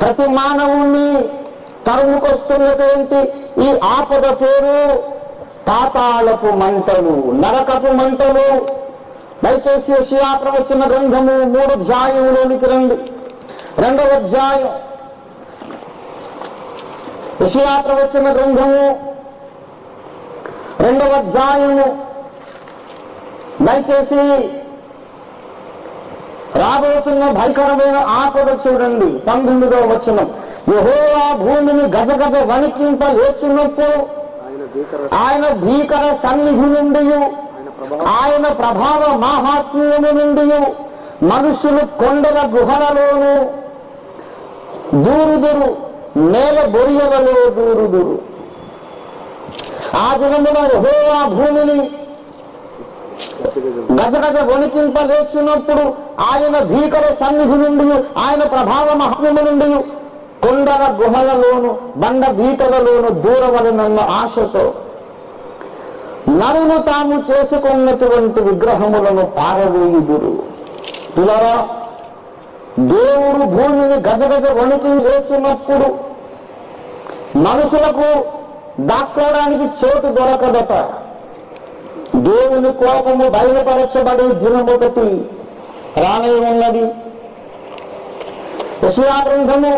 S1: ప్రతి మానవుణ్ణి తరుముకొస్తున్నటువంటి ఈ ఆపద పేరు పాతాళపు మంటలు, నరకపు మంటలు. దయచేసి యెషయా ప్రవచన గ్రంథము 3వ అధ్యాయంలోనికి రండి. 2వ అధ్యాయం యెషయా ప్రవచన గ్రంథము 2వ అధ్యాయము దయచేసి రాబోతున్న భయంకరమైన ఆపద చూడండి. 19వ వచనం, యెహోవా భూమిని గజగజ వణికింప లేచినప్పుడు ఆయన భీకర సన్నిధి నుండి, ఆయన ప్రభావ మాహాత్మ్యము నుండి మనుషులు కొండల గుహలలోను దూరుదురు, నేల బొరియలలో దూరుదురు. ఆ దినమున యెహోవా భూమిని గజగజ వణికింప లేచినప్పుడు ఆయన భీకర సన్నిధి నుండి, ఆయన ప్రభావ మహాత్మ్యము నుండి కొండల గుహలలోను బండ బీటలలోను దూరవలనన్న ఆశతో నరులు తాము చేసుకున్నటువంటి విగ్రహములను పారవేయుదురు. పిల్లరా, దేవుడు భూమిని గజగజ వణికి లేచినప్పుడు మనుషులకు దాక్కోవడానికి చోటు దొరకదట. దేవుని కోపము బయలుపరచబడి దినమొకటి రానే ఉన్నది. యెషయా గ్రంథము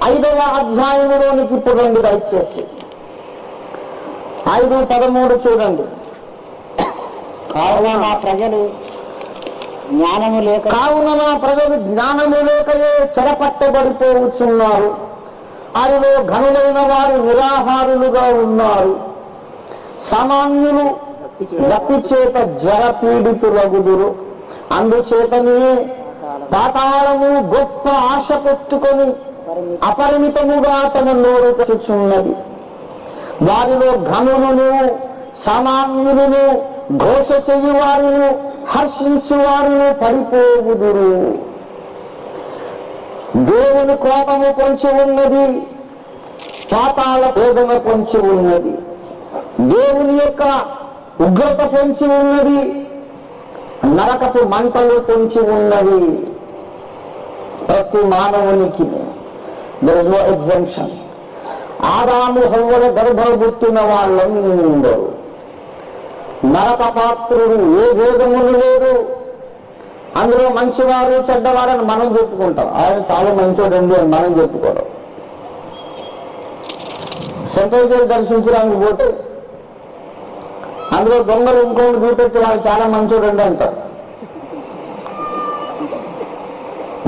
S1: 5వ అధ్యాయంలోనికి ఇప్పుడు రండి దయచేసి. 5:13 చూడండి.
S2: కావున నా ప్రజలు జ్ఞానము లేకయే చెరపట్టబడిపోవచ్చున్నారు. అరిలో ఘనులైన వారు నిరాహారులుగా ఉన్నారు. సామాన్యులు రక్తి చేత జ్వర పీడితులగుదురు. అందుచేతనే పాతాళము గొప్ప ఆశ పెట్టుకొని అపరిమితముగా తన నోరు తెచ్చుచున్నది. వారిలో ఘనులను సామాన్యులను ఘోష చెయ్యువారును హర్షించువారును పడిపోవుదురు. దేవుని కోపము పొంచి ఉన్నది, పాతాళ వేదన పొంచి ఉన్నది. దేవుని యొక్క ఉగ్రత పొంచి ఉన్నది, నరకపు మంటలు పొంచి ఉన్నది. ప్రతి మానవునికి there is no exemption. ఆదాము హవ్వల గర్భం పుట్టిన వాళ్ళందరూ నరక పాత్రుడు, ఏ భేదములు లేదు. అందులో మంచివారు చెడ్డవారని మనం చెప్పుకుంటాం. ఆయన చాలా మంచోడండి అని మనం చెప్పుకోవడం. సెంట్రల్ జైలు దర్శించడానికి పోతే అందులో దొంగలు ఇంకోటి చూపెట్టి వాళ్ళు చాలా మంచోడండి అంటారు.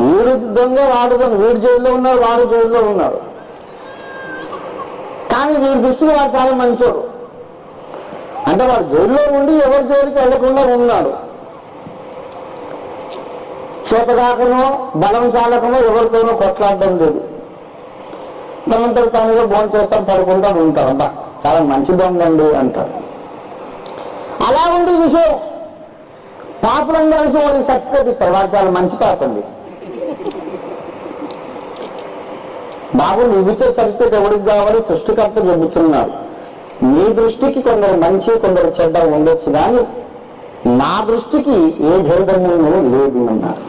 S2: వీడు దొంగ, వాడు దొంగ, వీడు జైల్లో ఉన్నారు, వాడు జైల్లో ఉన్నారు. కానీ వీడి దృష్టిలో వాడు చాలా మంచోడు. అంటే వాడు జైల్లో ఉండి ఎవరి జైలుకి వెళ్లకుండా ఉన్నాడు. చేతగాకనో బలం చాలకనో ఎవరితోనో కొట్లాడడం లేదు. తనంతా తానుగా భోజనం చేస్తాం, పడుకుంటా ఉంటారు. అబ్బా చాలా మంచి దొంగండి అంటారు. అలా ఉంది విషయం. పాపలం కలిసి వాడికి సర్టిఫికేట్ ఇస్తారు, వాడు చాలా మంచి పాపండి. బాబు నువ్విచ్చే సర్టిఫికేట్ ఎవరికి కావాలి? సృష్టికర్త చెబుతున్నాడు. నీ దృష్టికి కొందరు మంచి కొందరు చెడ్డ ఉండొచ్చు, కానీ నా దృష్టికి ఏ భేదము లేదు అన్నారు.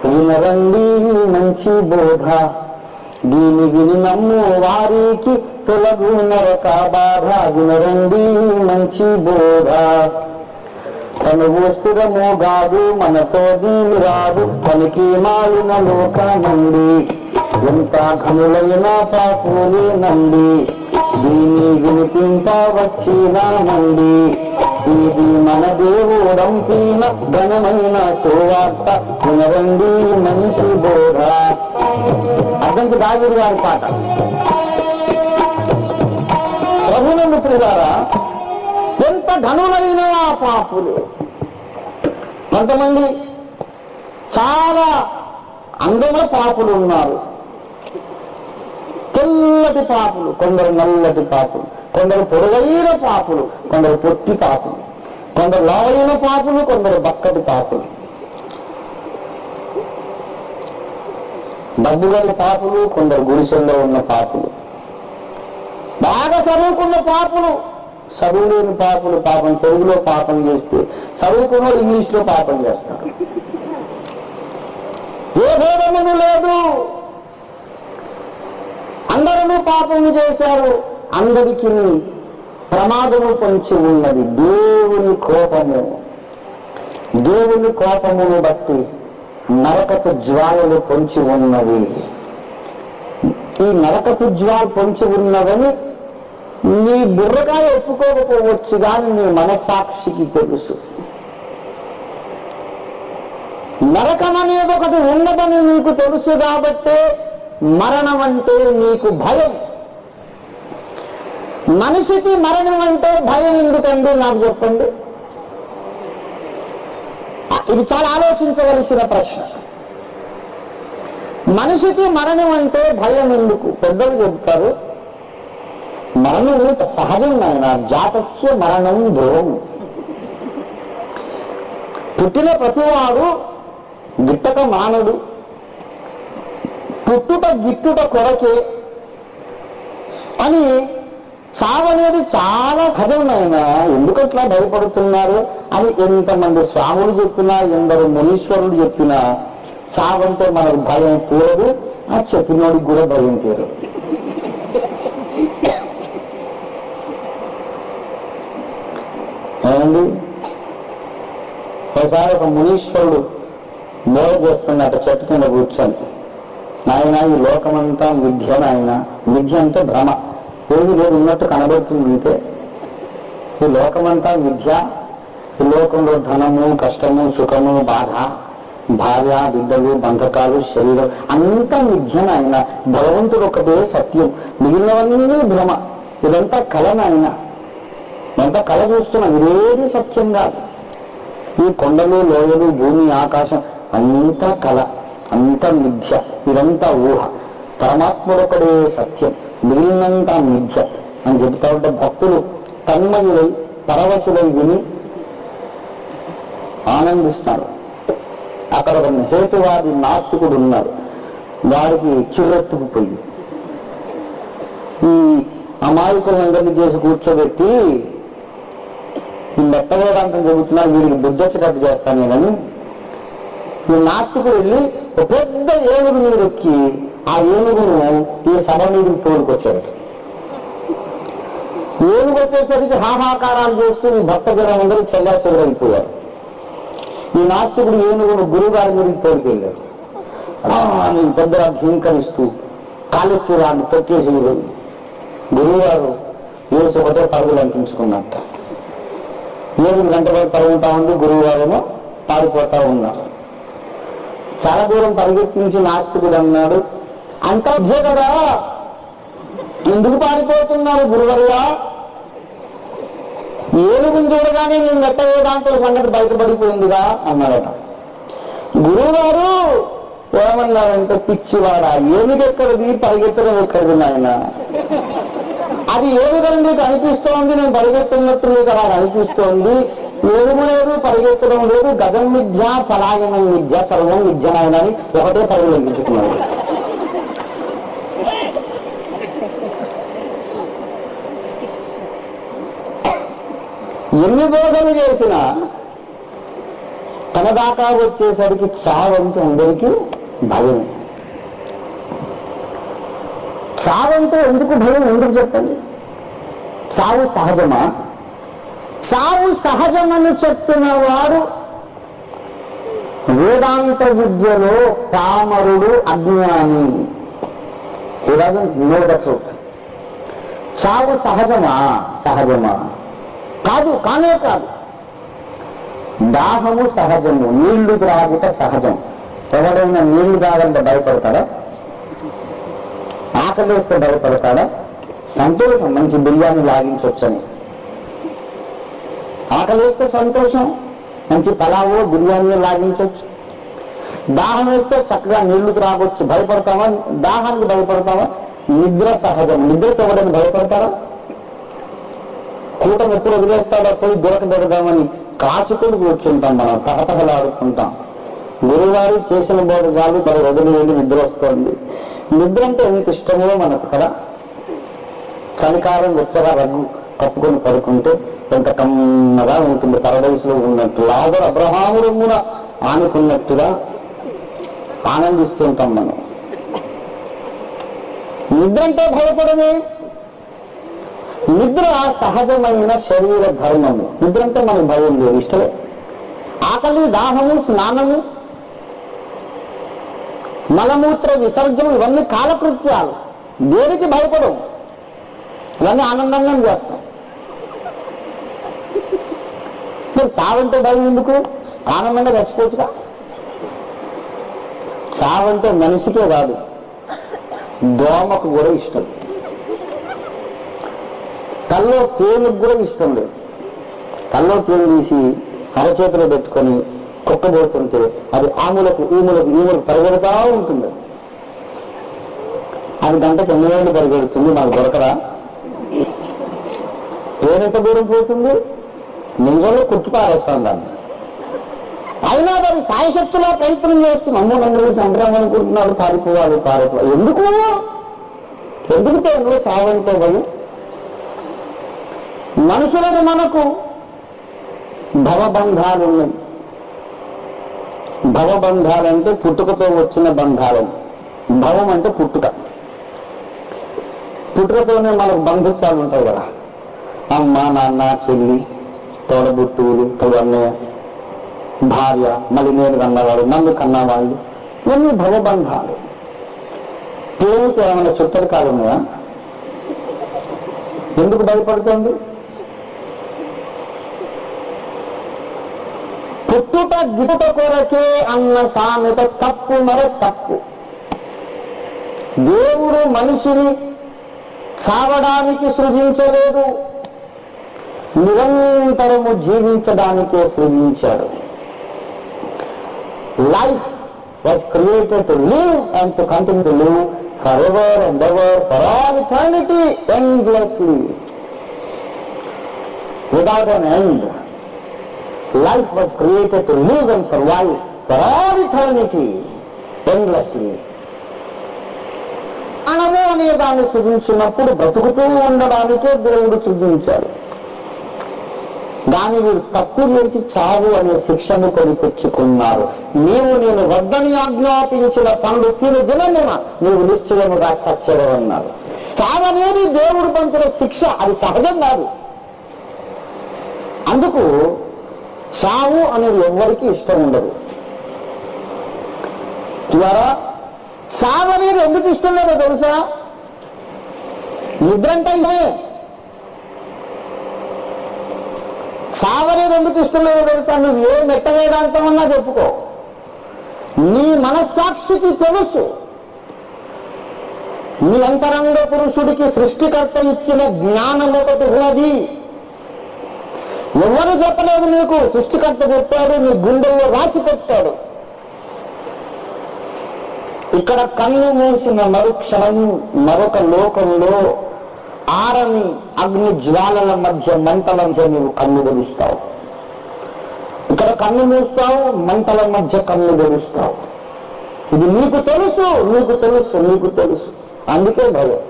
S2: వినరండి మంచి బోధ, దీని విని నమ్ము వారికి తొలగు నరక బాధ. వినరండి మంచి బోధ, తనువు స్థిరము కాదు, మనతో దీని రాదు, పనికి మాలిన లోకమండి. ఎంత ఘనులైన పాపులేనండి, దీని వినిపింప వచ్చినామండి. ఇది మన దేవుడంపిన ఘనమైన సువార్త, వినరండి మంచి బోధ. అర్థంకి దావీదు గారి పాట. ప్రభునందు ప్రియులారా, ఎంత ఘనులైన పాపులే. కొంతమంది చాలా అందమైన పాపులు ఉన్నారు, తెల్లటి పాపులు, కొందరు నల్లటి పాపులు, కొందరు పొడవైన పాపులు, కొందరు పొట్టి పాపులు, కొందరు లావైన పాపులు, కొందరు బక్కటి పాపులు, డబ్బు గల పాపులు, కొందరు గుడిసెల్లో ఉన్న పాపులు, బాగా చదువుకున్న పాపులు, చదువు లేని పాపులు. పాపం తెలుగులో పాపం చేస్తే చదువుకున్న ఇంగ్లీష్లో పాపం చేస్తారు. ఏ భేదమును లేదు, అందరూ పాపము చేశారు, అందరికీ ప్రమాదము పొంచి ఉన్నది. దేవుని కోపమును బట్టి నరకపు జ్వాలలు పొంచి ఉన్నవి. ఈ నరకపు జ్వాలు పొంచి ఉన్నదని నీ బుర్రకాయ ఒప్పుకోకపోవచ్చు కానీ నీ మనస్సాక్షికి తెలుసు. నరకం అనేది ఒకటి ఉన్నదని నీకు తెలుసు కాబట్టే మరణం అంటే నీకు భయం. మనిషికి మరణం అంటే భయం ఎందుకండి నాకు చెప్పండి. ఇది చాలా ఆలోచించవలసిన ప్రశ్న. మనిషికి మరణం అంటే భయం ఎందుకు? పెద్దలు చెబుతారు, మరణం సహజం నాయన, జాతస్య మరణం ధ్రువం. పుట్టిన ప్రతివాడు గిట్టక మానడు, పుట్టుట గిట్టుట కొరకే అని చావనేది చాలా సహజం నాయన. ఎందుకట్లా భయపడుతున్నారు అని ఎంతమంది స్వాములు చెప్పినా, ఎందరు మునీశ్వరులు చెప్పినా చావంటే మనకు భయం తీరదు, ఆ చెప్పినోడికి కూడా భయం తీరదు. ఏమండి, ఒకసారి ఒక మునీశ్వరుడు మూల చేస్తున్నట్టు చెట్టు కింద కూర్చొని, నాయన ఈ లోకమంతా మిథ్య నాయన. మిథ్య అంటే భ్రమ, ఏది లేదు ఉన్నట్టు కనబడుతుంది. అంతే, ఈ లోకమంతా మిథ్య. ఈ లోకంలో ధనము, కష్టము, సుఖము, బాధ, భార్య, బిడ్డలు, బంధకాలు, శరీరం అంతా మిథ్య నాయన. భగవంతుడు ఒకటే సత్యం, మిగిలినవన్నీ భ్రమ. ఇదంతా కళ నాయన, ఇదంతా కళ చూస్తున్నాం, ఇదేది సత్యం కాదు. ఈ కొండలు, లోయలు, భూమి, ఆకాశం అంతా కళ, అంతా మిథ్య, ఇదంతా ఊహ. పరమాత్ముడు ఒకడే సత్యం, మిగిలినంతా మిథ్య అని చెబుతా ఉంటే భక్తులు తన్మయులై పరవశులై విని ఆనందిస్తారు. అక్కడ ఒక హేతువాది నాస్తికుడు ఉన్నాడు, వాడికి చిర్రెత్తుకుపోయి ఈ అమాయకులందరినీ చేసి కూర్చోబెట్టి ఈ మెట్టవేదాంతం చెబుతున్నా, వీడికి బుద్ధి వచ్చేటట్టు చేస్తానేనని ఈ నాస్తికుడు వెళ్ళి ఒక పెద్ద ఏనుగు మీద ఎక్కి ఆ ఏనుగును ఈ సభ మీదకి తోలుకొచ్చాడు. ఏనుగు వచ్చేసరికి హాహాకారాలు చేస్తూ ఈ భక్తజనం అందరూ చెల్లాచెదరైపోయారు. ఈ నాస్తికుడు ఏనుగును గురువుగారి మీదకి తోలుకెళ్ళాడు. నేను పెద్దగా హింకరిస్తూ కాళేశ్వరాన్ని తొక్కేసి గురువు గారు ఏసు ఒకటే పరుగులు అనిపించుకున్నట్ట. 7 గంటల పరుగుతా ఉంది, గురువు గారేమో పారిపోతా ఉన్నారు. చాలా దూరం పరిగెత్తించి నాస్తికుడు అన్నాడు, అంతా ఇదే కదా, ఎందుకు పారిపోతున్నారు గురువర్యా? ఏనుగుని చూడగానే నేను మెట్ట వేదాంతుల సంగతి బయటపడిపోయిందిగా అన్నాడట. గురువు గారు ఏమన్నారంటే, పిచ్చివాడా, ఏనుగు ఎక్కడిది, పరిగెత్తడం ఎక్కడిది నాయన? అది ఏనుగని నీకు అనిపిస్తోంది, నేను పరిగెత్తున్నట్టు నీకు అలా అనిపిస్తోంది. ఏనుగు లేదు, పరిగెత్తడం లేదు, గజం విద్య, పలాయనం విద్య, సర్వం విద్య నాయన అని ఒకటే పరుగులు అనిపించుకున్నాడు. ఎన్ని బోధలు చేసినా తన దాకా వచ్చేసరికి చావంటే అందరికీ భయం. చావంటే ఎందుకు భయం? ఎందుకు చెప్పండి? చావు సహజమా? చావు సహజమని చెప్తున్న వాడు వేదాంత విద్యలో పామరుడు, అజ్ఞాని. చావు సహజమా? సహజమా కాదు, కానే కాదు. దాహము సహజము, నీళ్లు త్రాగుట సహజం. ఎవడైనా నీళ్లు తాగంటే భయపడతాడా? ఆకలిస్తే భయపడతాడా? సంతోషం, మంచి బిర్యానీ లాగించవచ్చని. ఆకలిస్తే సంతోషం, మంచి పలావో బిర్యానీ లాగించవచ్చు. దాహం వేస్తే చక్కగా నీళ్లు త్రాగొచ్చు. భయపడతావా? దాహానికి భయపడతావా? నిద్ర సహజం, నిద్రతో ఎవడని భయపడతారా? కూటమి ఎప్పుడు వదిలేస్తాడో పోయి దొరకబెడదామని కాచుకొని కూర్చుంటాం, మనం తహతహలాడుకుంటాం. గురువారు చేసిన బోధకాలు మరి వదిలేయండి, నిద్ర వస్తుంది. నిద్ర అంటే ఎంత ఇష్టమో మనకు కదా. చలికాలం వెచ్చగా రగ్గు కప్పుకొని పడుకుంటే ఎంత కమ్మగా ఉంటుంది, పరదేశంలో ఉన్నట్టు. లాజరు అబ్రహాముడు కూడా ఆనుకున్నట్టుగా ఆనందిస్తుంటాం మనం. నిద్ర అంటే భయపడమే. నిద్ర సహజమైన శరీర ధర్మము. నిద్ర అంటే మనకు భయం లేదు, ఇష్టమే. ఆకలి, దాహము, స్నానము, మలమూత్ర విసర్జనం ఇవన్నీ కాలకృత్యాలు. దేనికి భయపడం, ఇవన్నీ ఆనందంగా చేస్తాం. మరి చావంటే భయం ఎందుకు? ఆనందంగా చచ్చిపోవచ్చుగా. చావంటే మనిషికే కాదు, దోమకు కూడా ఇష్టం, కల్లో తేలుకు కూడా ఇష్టం లేదు. కల్లో తేలు తీసి అరచేతిలో పెట్టుకొని కుక్క పోతుంటే అది ఆములకు ఈములకు పరిగెడతా ఉంటుంది. అది గంటకు 8 వేలు పరిగెడుతుంది, నాకు దొరకరా? ఎంత దూరం పోతుంది? నిజంలో కుట్టుపారేస్తాను దాన్ని. అయినా దాన్ని సాయశక్తులా ప్రయత్నం చేస్తుంది. అమ్మో నన్ను చంద్రమనుకుంటున్నాడు, పారిపోవాలి. ఎందుకు తేను చావంతో భయం? మనుషులకు మనకు భవబంధాలు ఉన్నాయి. భవబంధాలంటే పుట్టుకతో వచ్చిన బంధాలని. భవం అంటే పుట్టుక. పుట్టుకతోనే మనకు బంధుత్వాలు ఉంటాయి కదా, అమ్మ నాన్న చెల్లి తోడబుట్టువులు తోడన్నయ్య భార్య, మళ్ళీ నేను కన్నవాడు, నన్ను కన్నవాళ్ళు, ఇవన్నీ భవబంధాలు. పేరుకి ఏమైనా చుట్టరికాలు ఉన్నాయా? ఎందుకు భయపడుతోంది? పుట్టుట గిటుట కొరకే అన్న సామెత తప్పు, మరో తప్పు. దేవుడు మనిషిని చావడానికి సృజించలేదు, నిరంతరము జీవించడానికే సృజించాడు. Life was created to live and to continue to live for ever and ever, for all eternity, endlessly, without an end. Life was created to live and survive for all eternity, endlessly. ప్రాణము అనే దాన్ని సృజించినప్పుడు బ్రతుకుతూ ఉండడానికే దేవుడు సృజించాడు. దాని వీడు తప్పు చేసి చావు అనే శిక్షను కొనిపెచ్చుకున్నారు. నేను వద్దని ఆజ్ఞాపించిన పండు తిను దినమున నీవు నిశ్చయముగా చచ్చెదవన్నారు. చావు అనేది దేవుడు పంపిన శిక్ష, అది సహజం కాదు. అందుకు చావు అనేది ఎవరికి ఇష్టం ఉండదు. ద్వారా చావు అనేది ఎందుకు ఇష్టం లేదో తెలుసా? నిద్రంటే ఇష్టమే. చావు అనేది ఎందుకు ఇష్టం లేదో తెలుసా? నువ్వు ఏ మెట్ట వేదాంతమన్నా చెప్పుకో, నీ మనస్సాక్షికి తెలుసు నీ అంతరంగ పురుషుడికి సృష్టికర్త ఇచ్చిన జ్ఞానం ఒకటి ఉన్నది. ఎవరు చెప్పలేదు నీకు, సృష్టికర్త చెప్పాడు, నీ గుండెల్లో రాసి పెట్టాడు. ఇక్కడ కన్ను మూసిన మరుక్షణం మరొక లోకంలో ఆరని అగ్ని జ్వాలల మధ్య మంటల మధ్య నీవు కన్ను తెరుస్తావు. ఇక్కడ కన్ను మూస్తావు, మంటల మధ్య కన్ను తెరుస్తావు. ఇది నీకు తెలుసు, నీకు తెలుసు, నీకు తెలుసు. అందుకే భయం.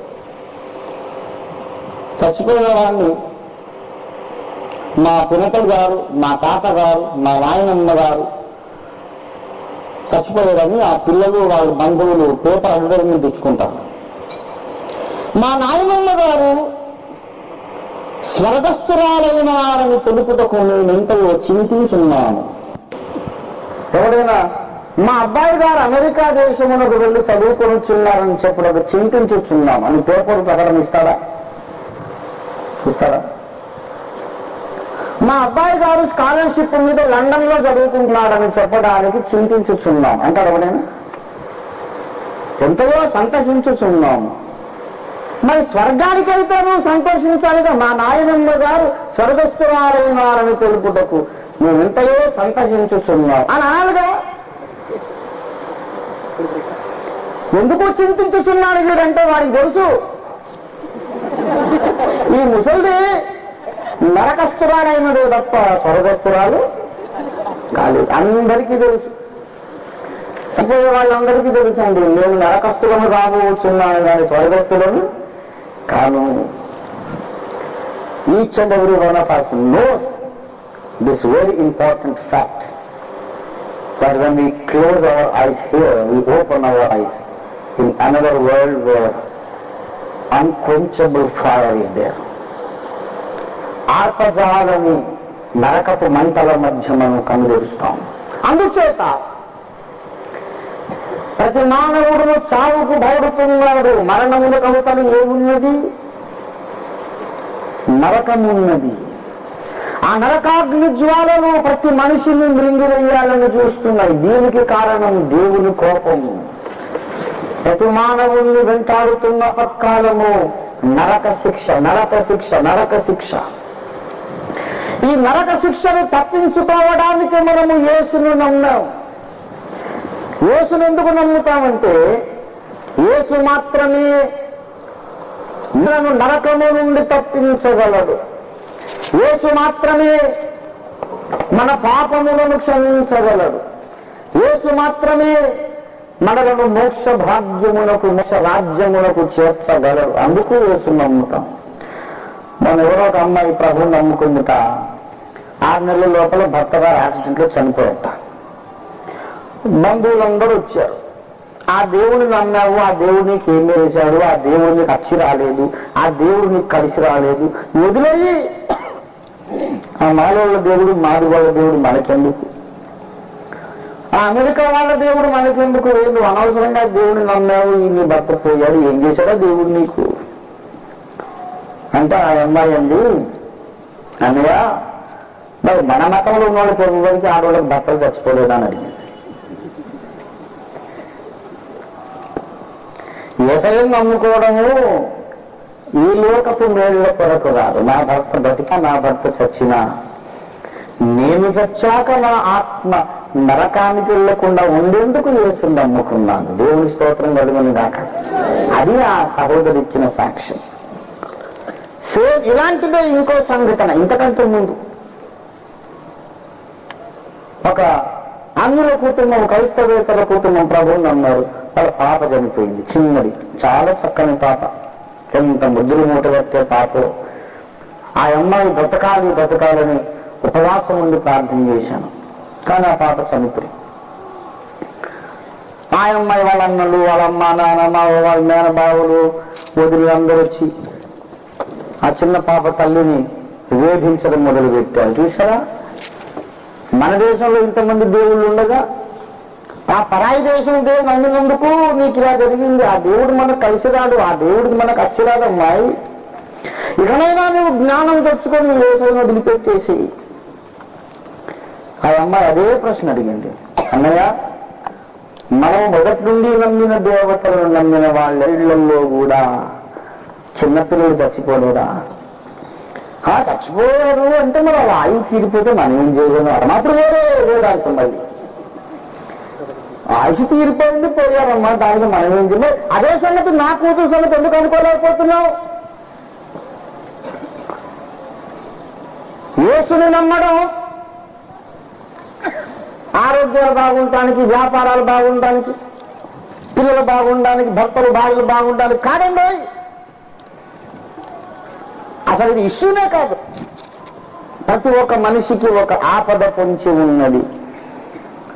S2: చచ్చిపోయిన వాడిని మా పినతడు గారు, మా తాతగారు, మా నాయనమ్మ గారు చచ్చిపోయారని ఆ పిల్లలు వాళ్ళ బంధువులు పేపర్ అడ్వర్టైజ్మెంట్ తెచ్చుకుంటారు. మా నాయనమ్మ గారు స్వర్గస్థురాలైన వారని తెలుపుటకు నేను ఎంతలో చింతించున్నాను. ఎవరైనా మా అబ్బాయి గారు అమెరికా దేశమునకు వెళ్ళి చదువుకొనిచున్నారని చెప్పుడకు చింతించుచున్నాం అని పేపర్ ప్రకటన ఇస్తాడా? మా అబ్బాయి గారు స్కాలర్షిప్ మీద లండన్ లో చదువుకుంటున్నాడని చెప్పడానికి చింతించుచున్నాం అంటాడు ఎవరైనా? ఎంతలో సంతోషించుచున్నాము. మరి స్వర్గానికి వెళ్తే నువ్వు సంతోషించాలిగా. మా నాయనమ్మ గారు స్వర్గస్థురాలైనారని తెలుపుటకు మేము ఎంతలో సంతోషించుచున్నాం అని అనాలిగా. ఎందుకు చింతించుచున్నాడు వీడంటే వాడికి తెలుసు ఈ ముసలిది నరకస్తురాలైనడు తప్ప స్వర్గస్తురాలు కాలేదు. అందరికీ తెలుసు, చనిపోయే వాళ్ళందరికీ తెలుసండి. నేను నరకస్తులను కాబోతున్నాను కానీ స్వర్గస్తులను కాను. Each and every one of us knows this very important fact that when we close our eyes here, we open our eyes in another world where unquenchable fire is there. ఆర్పజాలని నరకపు మంటల మధ్య మనం కనుగొరుస్తాం. అందుచేత ప్రతి మానవుడు చావుకు భయపడుతున్నాడు. మరణములకు అవతల ఏమున్నది? నరకమున్నది. ఆ నరకాగ్ని జ్వాలలు ప్రతి మనిషిని మృంగివేయాలని చూస్తున్నాయి. దీనికి కారణం దేవుని కోపము. ప్రతి మానవుణ్ణి వెంటాడుతున్న పత్కాలము నరక శిక్ష, నరక శిక్ష, నరక శిక్ష. ఈ నరక శిక్షను తప్పించుకోవడానికి మనము యేసును నమ్మాం. యేసును ఎందుకు నమ్ముతామంటే యేసు మాత్రమే మనను నరకము నుండి తప్పించగలడు. యేసు మాత్రమే మన పాపములను క్షమించగలడు. యేసు మాత్రమే మనలను మోక్ష భాగ్యమునకు, మోక్ష రాజ్యమునకు చేర్చగలడు. అందుకు యేసు నమ్ముతాం. మనం ఎవరో ఒక అమ్మాయి ప్రభువు నమ్ముకుందిట. 6 నెలల లోపల భర్త గారు యాక్సిడెంట్ లో చనిపోయాట. బంధువులందరూ వచ్చారు. ఆ దేవుడిని నమ్మావు, ఆ దేవుడు నీకు ఏం చేశాడు, ఆ దేవుడు నీకు వచ్చి రాలేదు, ఆ దేవుడు నీకు కలిసి రాలేదు, వదిలేయి. ఆ మాలోళ్ళ దేవుడు, మాది వాళ్ళ దేవుడు మనకెందుకు, ఆ అమెరికా వాళ్ళ దేవుడు మనకెందుకు, నువ్వు అనవసరంగా దేవుడిని నమ్మావు, నీ భర్త పోయాడు, ఏం చేశాడో దేవుడు నీకు అంటే ఆ అమ్మాయి అండి, అన్నయ్య మరి మన మతంలో ఉన్న వాళ్ళకి ఎవరికి ఆడవాళ్ళకి భర్తలు చచ్చిపోలేదా అని అడిగింది. యేసయ్యను నమ్ముకోవడము ఈ లోకపు మేళ్ల కొరకు రాదు. నా భర్త బతికా, నా భర్త చచ్చినా, నేను చచ్చాక నా ఆత్మ నరకానికి వెళ్లకుండా ఉండేందుకు యేసుని నమ్ముకున్నాను. దేవుని స్తోత్రం కలుగును గాక. అది ఆ సహోదరు ఇచ్చిన సాక్ష్యం. సేమ్ ఇలాంటిదే ఇంకో సంఘటన. ఇంతకంటే ముందు ఒక ఆంగ్ల కుటుంబం, క్రైస్తవేతర కుటుంబం ప్రభువుని నమ్మారు. వాళ్ళ పాప చనిపోయింది, చిన్నది, చాలా చక్కని పాప, ఎంత ముద్దులు మూట కట్టే పాప. ఆ అమ్మాయి బ్రతకాలి బ్రతకాలని ఉపవాసం ఉండి ప్రార్థన చేశాను. కానీ ఆ పాప చనిపోయింది. ఆ అమ్మాయి వాళ్ళ అన్నలు, వాళ్ళ అమ్మ, నాన్నమ్మ, వాళ్ళ మేనబావులు, వదిలి అందరూ వచ్చి ఆ చిన్న పాప తల్లిని వేధించడం మొదలు పెట్టారు. చూసారా, మన దేశంలో ఇంతమంది దేవుళ్ళు ఉండగా ఆ పరాయి దేశం దేవుడు నమ్మినందుకు నీకు ఇలా జరిగింది. ఆ దేవుడు మనకు కలిసి రాడు, ఆ దేవుడికి మనకు అచ్చిరాదు. అమ్మాయి, ఇకనైనా నువ్వు జ్ఞానం తెచ్చుకొని యేసుని వదిలిపెట్టేసి. ఆ అమ్మాయి అదే ప్రశ్న అడిగింది, అన్నయ్య మనం మొదటి నుండి నమ్మిన దేవతలను నమ్మిన వాళ్ళ ఇళ్లలో కూడా చిన్నపిల్లలు చచ్చిపోలేదా? చచ్చిపోయారు అంటే మరి ఆ ఆయువు తీరిపోతే మనం ఏం చేయలేము. అప్పుడు వేరే అనుకున్నది. ఆయుష్ తీరిపోయింది, పోయారమ్మా, దానికి మనం ఏం చేయలేదు. అదే సంగతి నా కూతురు సంగతి ఎందుకు అనుకోలేకపోతున్నావు? యేసుని నమ్మడం ఆరోగ్యాలు బాగుండటానికి, వ్యాపారాలు బాగుండటానికి, పిల్లలు బాగుండడానికి, భర్తలు భార్యలు బాగుండడానికి కాదండి. అసలు ఇది ఇష్యూనే కాదు. ప్రతి ఒక్క మనిషికి ఒక ఆపద పొంచి ఉన్నది.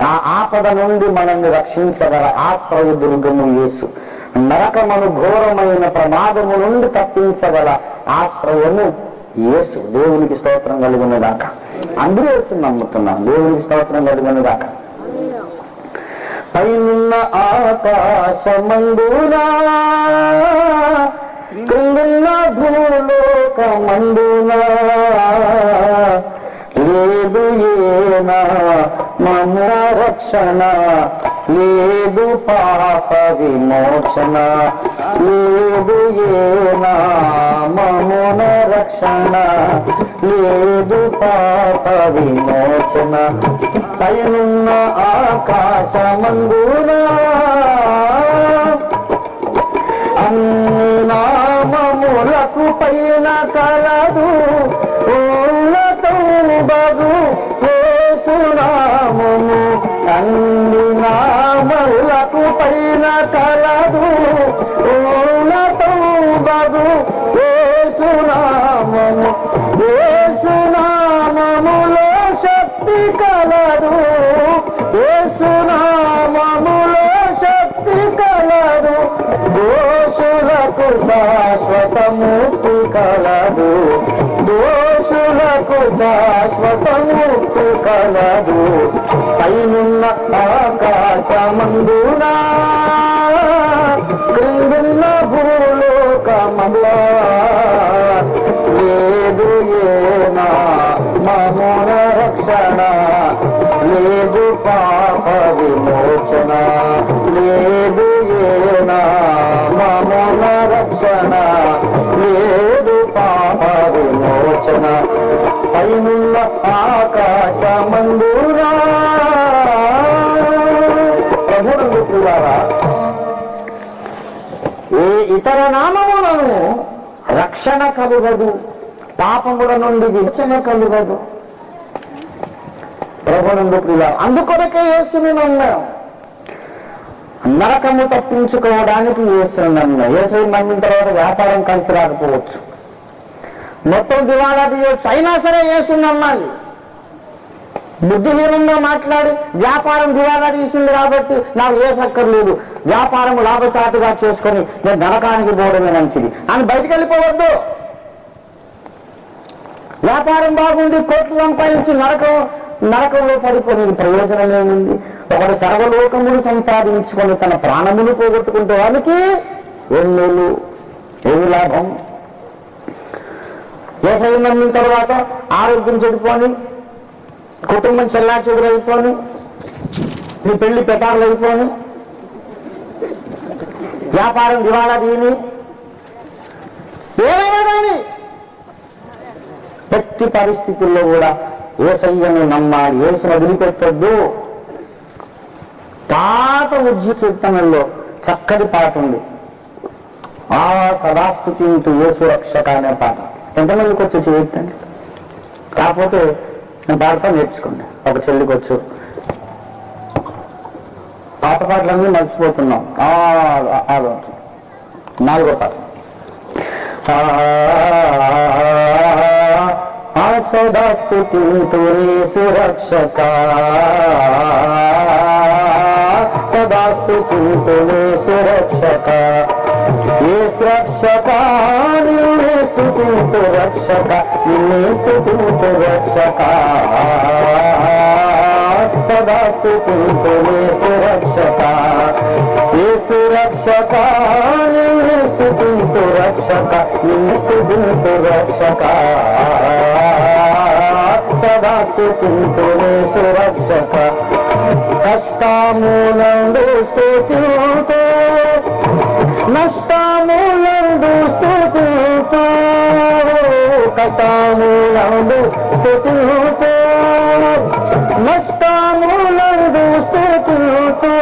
S2: ఆ ఆపద నుండి మనల్ని రక్షించగల ఆశ్రయ దుర్గము యేసు. నరకమును ఘోరమైన ప్రమాదము నుండి తప్పించగల ఆశ్రయము యేసు. దేవునికి స్తోత్రం కలుగునేదాకా. అందరూ యేసు నమ్ముతున్నాం. దేవునికి స్తోత్రం కలుగునేదాకా. పైనున్న ఆకాశమందునా, క్రిందున్న భూలోకమందునా లేదు ఏనా మమ రక్షణ, లేదు పాప విమోచన, లేదు ఏనా మమ రక్షణ, లేదు పాప విమోచన. పైనున్న ఆకాశమందునా అన్ని నామములకు పైన కలదు ఉన్నతం బగు యేసునామము. అన్ని నామములకు పైన కలదు ఉన్నతం బగు యేసునామము. యేసునామములో శక్తి కలదు, యేసునామములో శక్తి కలదు. దోషులకు శాశ్వత ముక్తి కలదు, దోషులకు శాశ్వత ముక్తి కలదు. పైనున్న ఆకాశ ఆకాశమందునా క్రిందున్న భూలోకమందునా లేదు ఏనా మమోన రక్షణ, లేదు పాప విమోచన, లేదు ఏనా మమోన రక్షణ, లేదు పాప విమోచన. పైనున్న ఆకాశమందునా ప్రభునందు ప్రియులారా, ఏ ఇతర నామములను రక్షణ కలుగదు, పాపముల నుండి విమోచన కలుగదు. ప్రభునందు ప్రియులారా, అందుకొరకే యేసుని నమ్మాం. నరకము తప్పించుకోవడానికి యేసుని నమ్మాం. యేసుని నమ్మిన తర్వాత వ్యాపారం కలిసి రాకపోవచ్చు, మొత్తం దివాళా తీయవచ్చు, అయినా సరే యేసుని నమ్మాలి. బుద్ధిహీనంగా మాట్లాడి వ్యాపారం దివాళా తీసింది కాబట్టి నాకు యేసు అక్కర్లేదు, వ్యాపారం లాభసాటిగా చేసుకొని నేను నరకానికి పోవడమే మంచిది అని బయటికి వెళ్ళిపోవద్దు. వ్యాపారం బాగుండి కోట్లు సంపాదించి నరకంలో పడిపోయిన ప్రయోజనం ఏముంది? ఒకటి సర్వలోకములు సంపాదించుకొని తన ప్రాణములు పోగొట్టుకుంటే వానికి ఏమి లాభం? యేసయ్యను నమ్మిన తర్వాత ఆరోగ్యం చెడిపోని, కుటుంబం చెల్లా చెదురైపోని, నీ పెళ్లి పెటార్లు అయిపోని, వ్యాపారం దివాళా దీని, ఏమైనా కానీ ఎట్టి పరిస్థితుల్లో కూడా యేసయ్యను నమ్మాలి, యేసును వదిలిపెట్టొద్దు. పాత ఉజ్జి కీర్తనల్లో చక్కటి పాట ఉంది, ఆ సదాస్తుతింతు యేసు రక్షక అనే పాట. ఎంతమందికి వచ్చి చేయొద్దండి, కాకపోతే నేను పాడతా నేర్చుకోండి. ఒక చెల్లికి వచ్చు, పాత పాటలన్నీ మర్చిపోతున్నాం. నాలుగో పాట, సదాస్తుతింతు యేసు రక్షక, సదాస్తుతింతు యేసు రక్షక, యేసు రక్షక నిన్నే స్తుతింతు రక్షక, నిన్నే స్తుతింతు రక్షక, సదాస్తుతింతు యేసు రక్షక, యేసు రక్షక నిన్నే స్తుతింతు రక్షక, నిన్నే స్తుతింతు రక్షక, సదాస్తుతింతు యేసు రక్షక. కష్టములందు స్తుతింతు, నష్టములందు స్తుతింతు, కష్టములందు స్తుతింతు, నష్టములందు స్తుతింతు,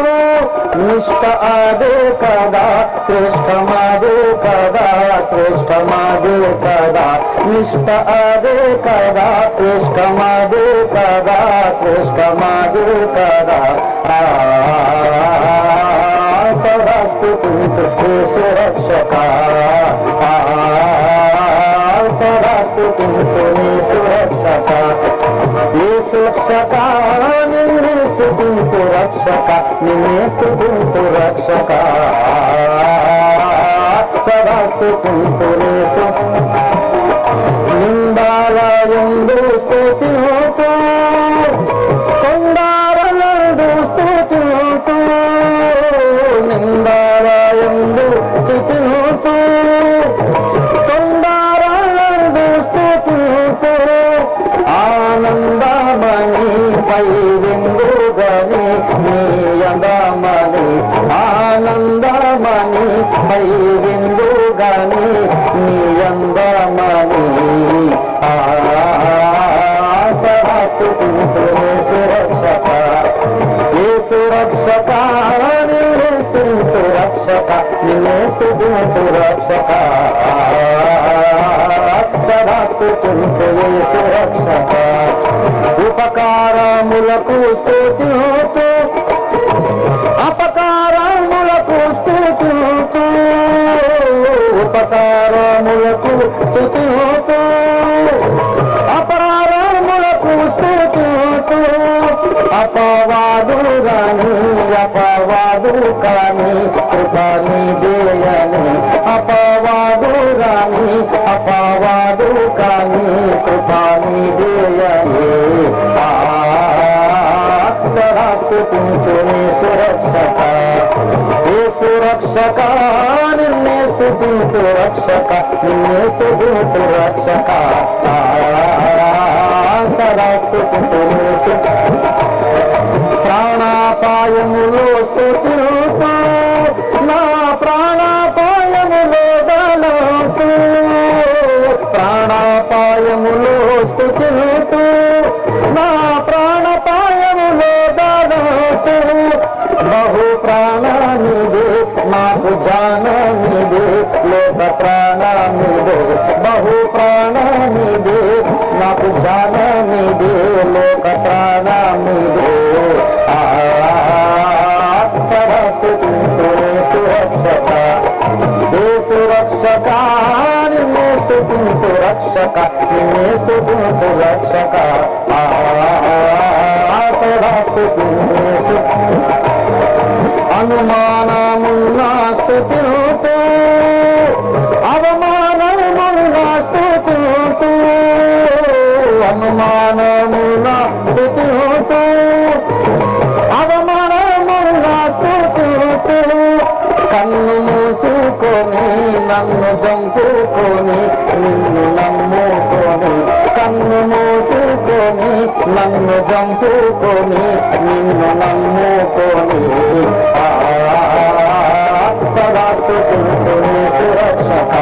S2: నిష్ట అదే కదా శ్రేష్టమదే కదా, శ్రేష్టమదే కదా, నిష్ట అదే కదా శ్రేష్టమదే కదా, శ్రేష్టమదే కదా. సదాస్తుతింతు యేసు రక్షక, సదాస్తుతింతు యేసు రక్షక, యేసు రక్షక నిన్నే స్తుతింతు రక్షక, నిన్నే స్తుతింతు రక్షక, సదాస్తుతింతు యేసు. నిందాలయందు స్తుతింతు, కొండారలందు స్తుతింతు, నిందాలయందు స్తుతింతు, కొండారలందు స్తుతింతు, ఆనందమణి పై విందుగని నీ అందమణి, ఆనందమణి పై విందుగని నీ అందమణి, సదాస్తుతింతు యేసు రక్షక, యేసు రక్షక నిన్నే స్తుతింతు రక్షక, నిన్నే స్తుతింతు రక్షక, సదాస్తుతింతు యేసు రక్షక. ఉపకారములకు స్తుతింతు, అపకారములకు స్తుతింతు, ఉపకారములకు స్తుతింతు, అపరారములకు స్తుతింతు, అపవాదు రాని అపవాదు కాని కృపని దేయని, అపవాదు రాని అపవాదు కాని కృపని దేయని, సదాస్తుతింతు స్తుతింతునే సురక్షక, యేసు రక్షక నిన్నే స్తుతింతు రక్షక, నిన్నే స్తుతింతు రక్షక, సదా స్తుతింతునే ప్రాణాపాయములో స్తుతింతు, నా ప్రాణాపాయములో దళంతు, ప్రాణాపాయములో స్తుతింతు, నా ప్రాణపాయములో దళంతు, బహు ప్రాణమిదే నాకు జానమిదే, లోక ప్రాణమిదే బహు ప్రాణమిదే, నాకు జానమిదే లోక ప్రాణమిదే, సదా స్తుతింతునే సురక్షక, యేసు రక్షక నిన్నే స్తుతింతు రక్షక, నిన్నే స్తుతింతు రక్షక, సదా స్తుతింతునే అనుమానమున్నా స్తుతింతు, అవమానమున్నా స్తుతింతు, అనుమానమున్నా స్తుతింతు, అవమానమున్నా స్తుతింతు, కన్ను మూసుకొని నన్ను చంపుకొని నిన్ను నమ్ముకొని, కన్ను మూసుకొని నన్ను చంపుకొని నిన్ను నమ్ముకొని, సదా స్తుతింతునే సురక్షక,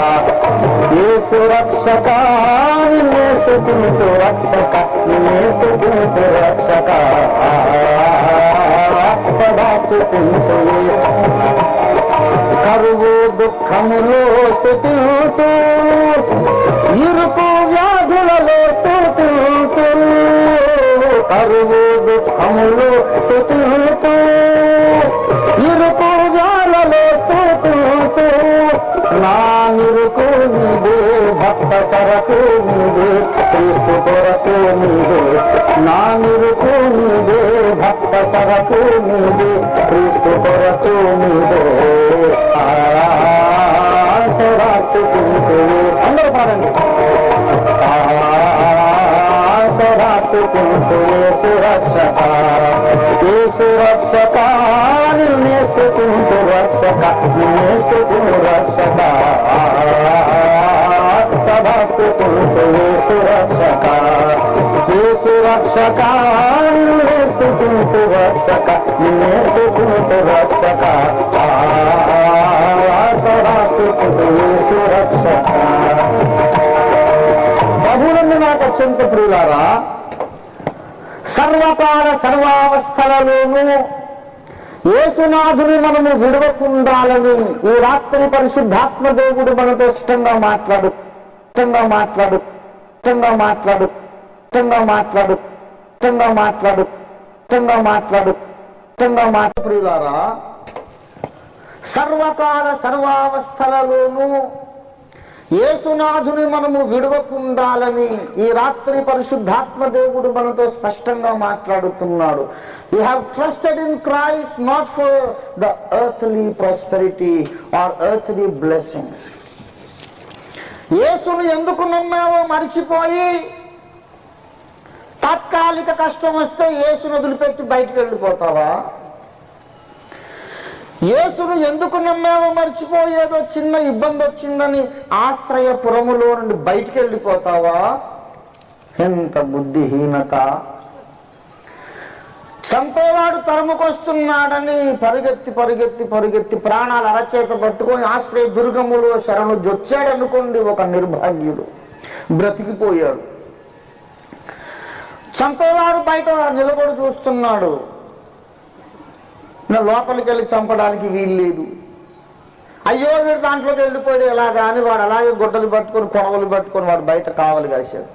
S2: యేసు రక్షక నిన్నే స్తుతింతు రక్షక, నిన్నే స్తుతింతు రక్షక, సదా స్తుతింతునే కరువు దుఃఖములో స్తుతింతు, ఇరుకు వ్యాధులలో స్తుతింతు, కరువు దుఃఖములో స్తుతింతు, ఇరుకు వ్యాధులలో స్తుతింతు, నా నిరుకు నీదే భక్త సరకు నీదే, క్రీస్తు కొరకు నీదే, నా నిరుకు నీదే భక్త సరకు నీదే, క్రీస్తు కొరకు నీదే, సదా స్తుతింతునే అందరూ పాడండి, సదా స్తుతింతునే సురక్షక, యేసు రక్షక నిన్నే స్తుతింతు రక్షక, నిన్నే స్తుతింతు రక్షక, సదా స్తుతింతునే సురక్షక, యేసు రక్షక నిన్నే స్తుతింతు రక్షక, నిన్నే స్తుతింతు రక్షక, సదా స్తుతింతునే సురక్షక. ప్రభువునందు నాకు అత్యంత ప్రియులారా, సర్వకాల సర్వావస్థలలోనూ యేసునాథుని మనము విడవకుండాలని ఈ రాత్రి పరిశుద్ధాత్మ దేవుడు మనతో ఇష్టంగా మాట్లాడు ఇష్టంగా మాట్లాడు ఇష్టంగా మాట్లాడు ఇష్టంగా మాట్లాడు ఇష్టంగా మాట్లాడు ఇష్టంగా మాట్లాడు ఇష్టంగా ప్రియులారా, సర్వకాల సర్వావస్థలలోనూ యేసునాథుని మనము విడవకుండాలని ఈ రాత్రి పరిశుద్ధాత్మ దేవుడు మనతో స్పష్టంగా మాట్లాడుతున్నాడు. You have trusted in Christ not for the earthly prosperity or earthly blessings. యేసును ఎందుకు నమ్మావో మరిచిపోయి తాత్కాలిక కష్టం వస్తే యేసును వదిలిపెట్టి బయటకు వెళ్ళిపోతావా? యేసును ఎందుకు నమ్మావో మర్చిపోయి ఏదో చిన్న ఇబ్బంది వచ్చిందని ఆశ్రయపురములో నుండి బయటికి వెళ్ళిపోతావా? ఎంత బుద్ధిహీనత! చంపేవాడు తరుముకొస్తున్నాడని పరిగెత్తి పరిగెత్తి పరిగెత్తి ప్రాణాలు అరచేత పట్టుకొని ఆశ్రయ దుర్గములో శరణు జొచ్చాడనుకోండి ఒక నిర్భాగ్యుడు, బ్రతికిపోయాడు. చంపేవాడు బయట నిలబడి చూస్తున్నాడు, లోపలికి వెళ్ళి చంపడానికి వీలు లేదు. అయ్యో వీడు దాంట్లోకి వెళ్ళిపోయాడు ఎలాగా అని వాడు అలాగే గుడ్డలు పట్టుకొని కొడవలు పట్టుకొని వాడు బయట కావలి కాశాడు.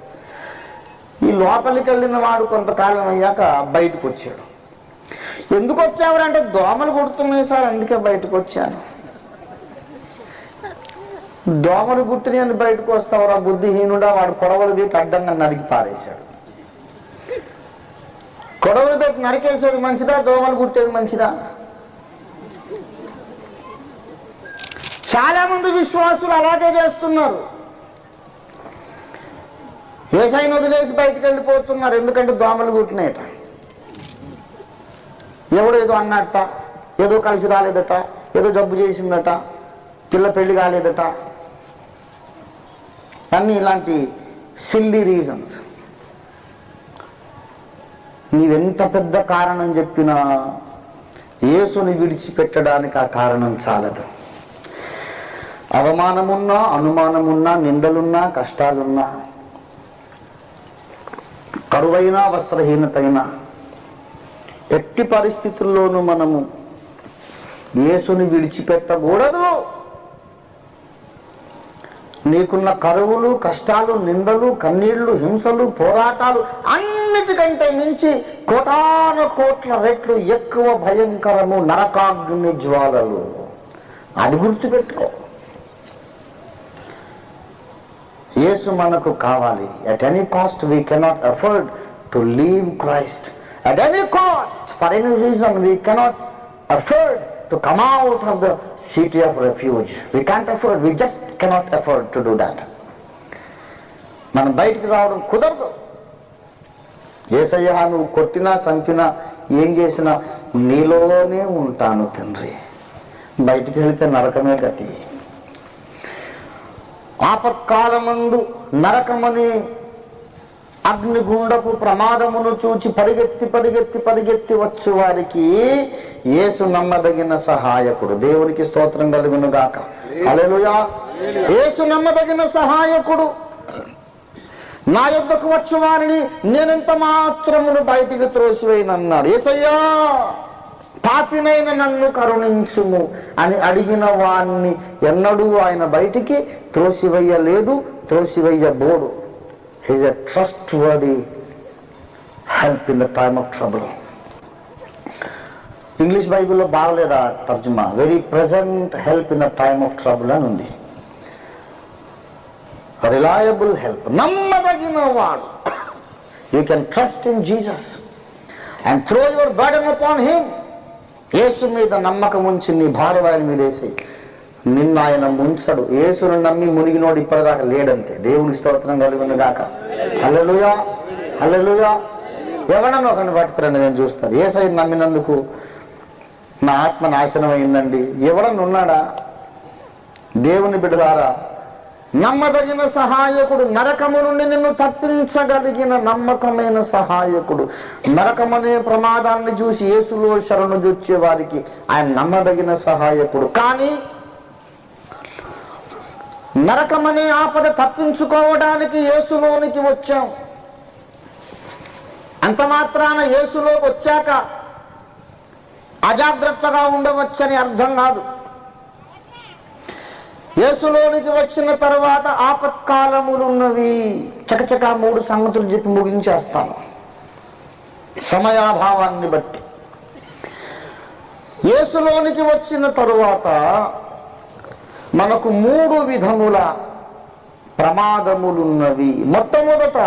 S2: ఈ లోపలికి వెళ్ళిన వాడు కొంతకాలం అయ్యాక బయటకు వచ్చాడు. ఎందుకు వచ్చావురంటే దోమలు కుడుతున్నాయి సార్, అందుకే బయటకు వచ్చాను. దోమలు కుట్టిన బయటకు వస్తావురా బుద్ధిహీనుడా, వాడు కొడవలు తీసి అడ్డంగా నరికి పారేశాడు. కొడవలు పెట్టి నరికేసేది మంచిదా, దోమలు కుట్టేది మంచిదా? చాలా మంది విశ్వాసులు అలాగే చేస్తున్నారు. యేసయ్యను వదిలేసి బయటకు వెళ్ళిపోతున్నారు, ఎందుకంటే దోమలు కుట్టినాయట. ఎవడో ఏదో అన్నట్ట, ఏదో కలిసి రాలేదట, ఏదో జబ్బు చేసిందట, పిల్ల పెళ్లి కాలేదట, అన్నీ ఇలాంటి సిల్లీ రీజన్స్. నీవెంత పెద్ద కారణం చెప్పినా యేసుని విడిచిపెట్టడానికి ఆ కారణం చాలదు. అవమానమున్నా, అనుమానమున్నా, నిందలున్నా, కష్టాలున్నా, కరువైనా, వస్త్రహీనతైనా, ఎట్టి పరిస్థితుల్లోనూ మనము యేసుని విడిచిపెట్టకూడదు. నీకున్న కరువులు, కష్టాలు, నిందలు, కన్నీళ్లు, హింసలు, పోరాటాలు అన్నిటికంటే మించి కోటాను కోట్ల రెట్లు ఎక్కువ భయంకరము నరకాగ్ని జ్వాలలు. అది గుర్తుపెట్టుకో. యేసు మనకు కావాలి. At any cost we cannot afford to leave Christ. At any cost, for any reason, we cannot afford to come out of the city of refuge. We can't afford, we just cannot afford to do that. మనం బయటికి రావడం కుదరదు. యేసయ్య నువ్వు కొట్టినా, చంపినా, ఏం చేసినా నీలోనే ఉంటాను తండ్రి. బయటికి వెళితే నరకమే గతి. ఆపత్కాలమందు నరకమని అగ్నిగుండపు ప్రమాదమును చూచి పరిగెత్తి పరిగెత్తి పరిగెత్తి వచ్చు వారికి యేసు నమ్మదగిన సహాయకుడు. దేవునికి స్తోత్రం కలుగును గాక. హల్లెలూయా. యేసు నమ్మదగిన సహాయకుడు. నా యొద్దకు వచ్చు వారిని నేనెంత మాత్రమును బయటికి త్రోసివేయనన్నాడు. యేసయ్యా, పాపినైన నన్ను కరుణించుము అని అడిగిన వాణ్ణి ఎన్నడూ ఆయన బయటికి త్రోసివేయలేదు, త్రోసివేయబోడు. He is a trustworthy help in the time of trouble. English బైబిల్లో బాగలేదా తర్జుమా? Very present help in the time of trouble అని ఉంది. రిలయబుల్ హెల్ప్, నమ్మదగిన వాడు. You can trust in Jesus and throw your burden upon him. యేసు మీద నమ్మకం ఉంచి నీ భార్య ఆయన మీద వేసి నిన్ను ఆయన ముంచడు. యేసును నమ్మి మునిగినోడు ఇప్పటిదాకా లేడంతే. దేవుని స్తోత్రం కలుగును గాక. హల్లెలూయా, హల్లెలూయా. ఎవడన్నా ఒకరిని పట్టుకురండి, నేను చూస్తాను. యేసయ్యను నమ్మినందుకు నా ఆత్మ నాశనం అయిందండి ఎవడన్నా ఉన్నాడా? దేవుని బిడ్డలారా, నమ్మదగిన సహాయకుడు, నరకము నుండి నిన్ను తప్పించగలిగిన నమ్మకమైన సహాయకుడు. నరకమనే ప్రమాదాన్ని చూసి యేసులో శరణు జొచ్చే వారికి ఆయన నమ్మదగిన సహాయకుడు. కానీ నరకమనే ఆపద తప్పించుకోవడానికి యేసులోనికి వచ్చాం. అంత మాత్రాన యేసులోకి వచ్చాక అజాగ్రత్తగా ఉండవచ్చని అర్థం కాదు. యేసులోనికి వచ్చిన తర్వాత ఆపత్కాలములున్నవి. చకచకా 3 సంగతులు చెప్పి ముగించేస్తాను సమయాభావాన్ని బట్టి. యేసులోనికి వచ్చిన తరువాత మనకు 3 విధముల ప్రమాదములున్నవి. మొట్టమొదట,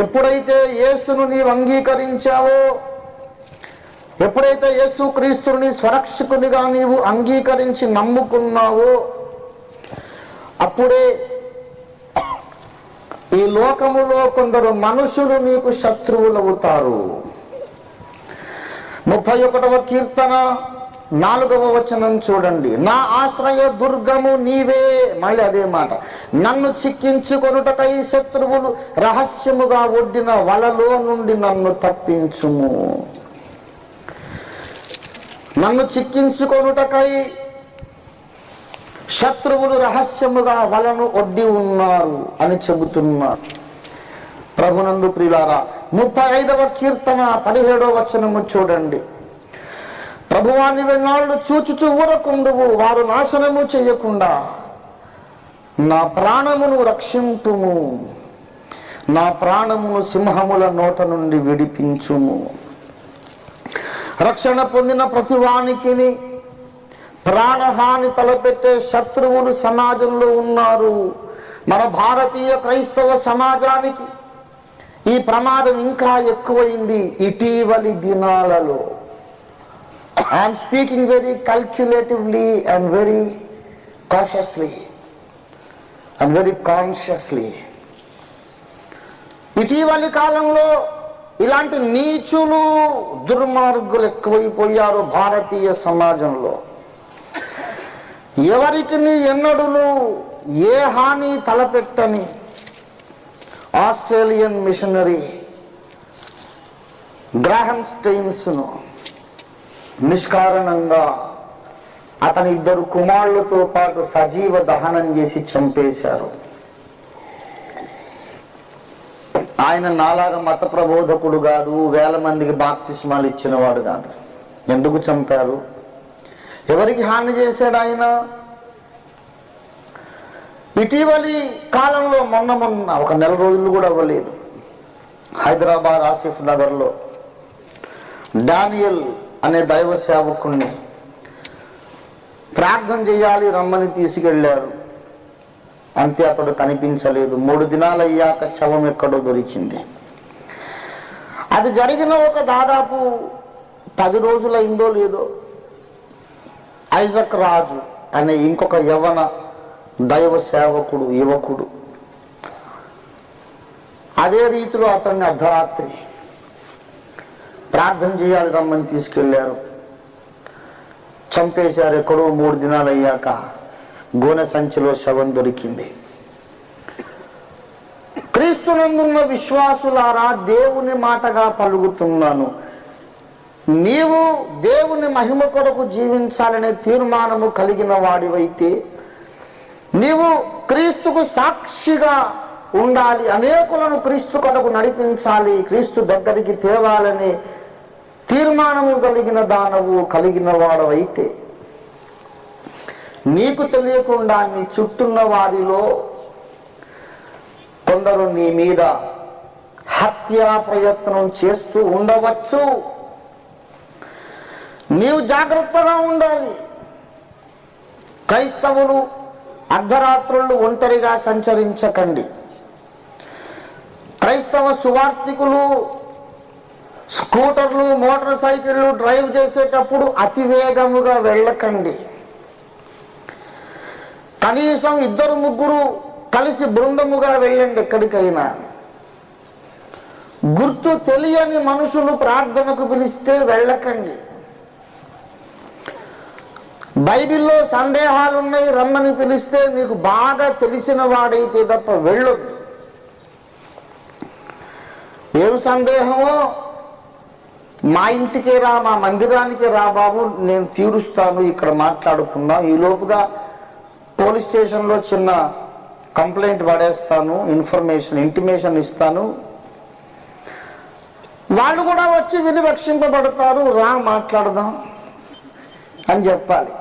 S2: ఎప్పుడైతే యేసును నీవు అంగీకరించావో, ఎప్పుడైతే యేసు క్రీస్తుని స్వరక్షకునిగా నీవు అంగీకరించి నమ్ముకున్నావో, అప్పుడే ఈ లోకములో కొందరు మనుషులు నీకు శత్రువులవుతారు. 31వ కీర్తన 4వ వచనం చూడండి. నా ఆశ్రయ దుర్గము నీవే. మళ్ళీ అదే మాట. నన్ను చిక్కించుకొనుటకై శత్రువులు రహస్యముగా ఒడ్డిన వలలో నుండి నన్ను తప్పించుము. నన్ను చిక్కించుకొనుటకై శత్రువులు రహస్యముగా వలను ఒడ్డి ఉన్నారు అని చెబుతున్నారు. ప్రభునందు ప్రియులారా, 35వ కీర్తన 17వ వచనము చూడండి. ప్రభువాని వెన్నాళ్ళు చూచుచూ ఊరకుందువు, వారు నాశనము చేయకుండా నా ప్రాణమును రక్షింపుము, నా ప్రాణమును సింహముల నోట నుండి విడిపించుము. రక్షణ పొందిన ప్రతి వానికి ప్రాణహాని తలపెట్టే శత్రువులు సమాజంలో ఉన్నారు. మన భారతీయ క్రైస్తవ సమాజానికి ఈ ప్రమాదం ఇంకా ఎక్కువైంది ఇటీవలి దినాలలో. I'm speaking very calculatively and very cautiously and very consciously. ఇటీవలి కాలంలో ఇలాంటి నీచులు దుర్మార్గులు ఎక్కువైపోయారు భారతీయ సమాజంలో. ఎవరికి ఎన్నడూను ఏ హాని తలపెట్టని ఆస్ట్రేలియన్ మిషనరీ గ్రాహం స్టెయిన్స్ను నిష్కారణంగా అతని 2 కుమారులతో పాటు సజీవ దహనం చేసి చంపేశారు. ఆయన నాలాగా మత ప్రబోధకుడు కాదు, వేల మందికి బాప్తిస్మాలు ఇచ్చినవాడు కాదు. ఎందుకు చంపారు? ఎవరికి హాని చేశాడు ఆయన? ఇటీవలి కాలంలో మొన్న ఒక నెల రోజులు కూడా అవ్వలేదు, హైదరాబాద్ ఆసిఫ్ నగర్లో డానియల్ అనే దైవ సేవకుణ్ణి ప్రార్థన చేయాలి రమ్మని తీసుకెళ్లారు. అంతే, అతడు కనిపించలేదు. 3 దినాలు అయ్యాక శవం ఎక్కడో దొరికింది. అది జరిగిన ఒక దాదాపు 10 రోజులైందో లేదో ఐజక్ రాజు అనే ఇంకొక యవ్వన దైవ సేవకుడు, యువకుడు, అదే రీతిలో అతన్ని అర్ధరాత్రి ప్రార్థన చేయాలి రమ్మని తీసుకెళ్లారు. చంపేశారు. ఎక్కడో 3 దినాలు అయ్యాక గోనె సంచిలో శవం దొరికింది. క్రీస్తునందున్న విశ్వాసులారా, దేవుని మాటగా పలుకుతున్నాను, నీవు దేవుని మహిమ కొరకు జీవించాలనే తీర్మానము కలిగిన వాడివైతే నీవు క్రీస్తుకు సాక్షిగా ఉండాలి, అనేకులను క్రీస్తు కొరకు నడిపించాలి, క్రీస్తు దగ్గరికి తేవాలనే తీర్మానము కలిగిన వాడవైతే నీకు తెలియకుండా నీ చుట్టూన్న వారిలో కొందరు నీ మీద హత్యా ప్రయత్నం చేస్తూ ఉండవచ్చు. నీవు జాగ్రత్తగా ఉండాలి. క్రైస్తవులు అర్ధరాత్రులు ఒంటరిగా సంచరించకండి. క్రైస్తవ సువార్థికులు స్కూటర్లు, మోటార్ సైకిళ్ళు డ్రైవ్ చేసేటప్పుడు అతివేగముగా వెళ్ళకండి. కనీసం 2-3 కలిసి బృందముగా వెళ్ళండి. ఎక్కడికైనా గుర్తు తెలియని మనుషులు ప్రార్థనకు పిలిస్తే వెళ్ళకండి. బైబిల్లో సందేహాలున్నాయి రమ్మని పిలిస్తే నీకు బాగా తెలిసిన వాడైతే తప్ప వెళ్ళొద్దు. ఏం సందేహమో మా ఇంటికే రా, మా మందిరానికి రా బాబు, నేను తీరుస్తాను, ఇక్కడ మాట్లాడుకుందాం. ఈ లోపుగా పోలీస్ స్టేషన్లో చిన్న కంప్లైంట్ పడేస్తాను, ఇంటిమేషన్ ఇస్తాను. వాళ్ళు కూడా వచ్చి విని రక్షింపబడతారు, రా మాట్లాడదాం అని చెప్పాలి.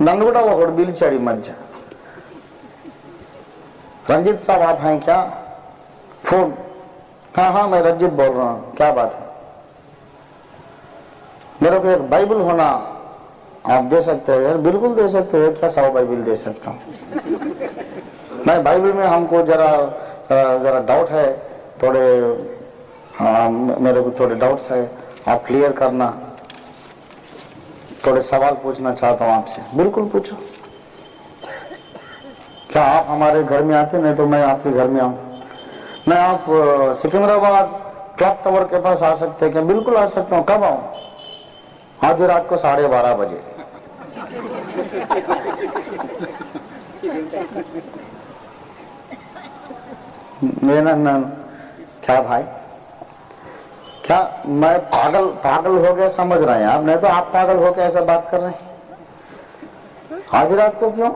S2: నన్ను కూడా ఒకడు పిలిచాడు ఈ మధ్య, रंजीत साहब आप हैं क्या? फोन, हाँ हाँ मैं रंजीत बोल रहा हूँ, क्या बात है? मेरे को एक बाइबल होना आप दे सकते हो? यार बिल्कुल दे सकते हो, क्या 100 बाइबल दे सकता हूँ मैं। बाइबल में हमको जरा डाउट है, थोड़े मेरे को थोड़े डाउट्स है, आप क्लियर करना, थोड़े सवाल पूछना चाहता हूँ आपसे। बिल्कुल पूछो। क्या आप हमारे घर में आते? नहीं तो मैं आपके घर में आऊँ। मैं आप सिकंदराबाद क्लॉक टावर के पास आ सकते हैं क्या? बिल्कुल आ सकता हूँ। कब आऊँ? आज रात को 12:30 बजे। ना क्या भाई, क्या मैं पागल हो गया समझ रहे हैं आप? नहीं तो आप पागल हो के ऐसा बात कर रहे हैं। आज रात को क्यों?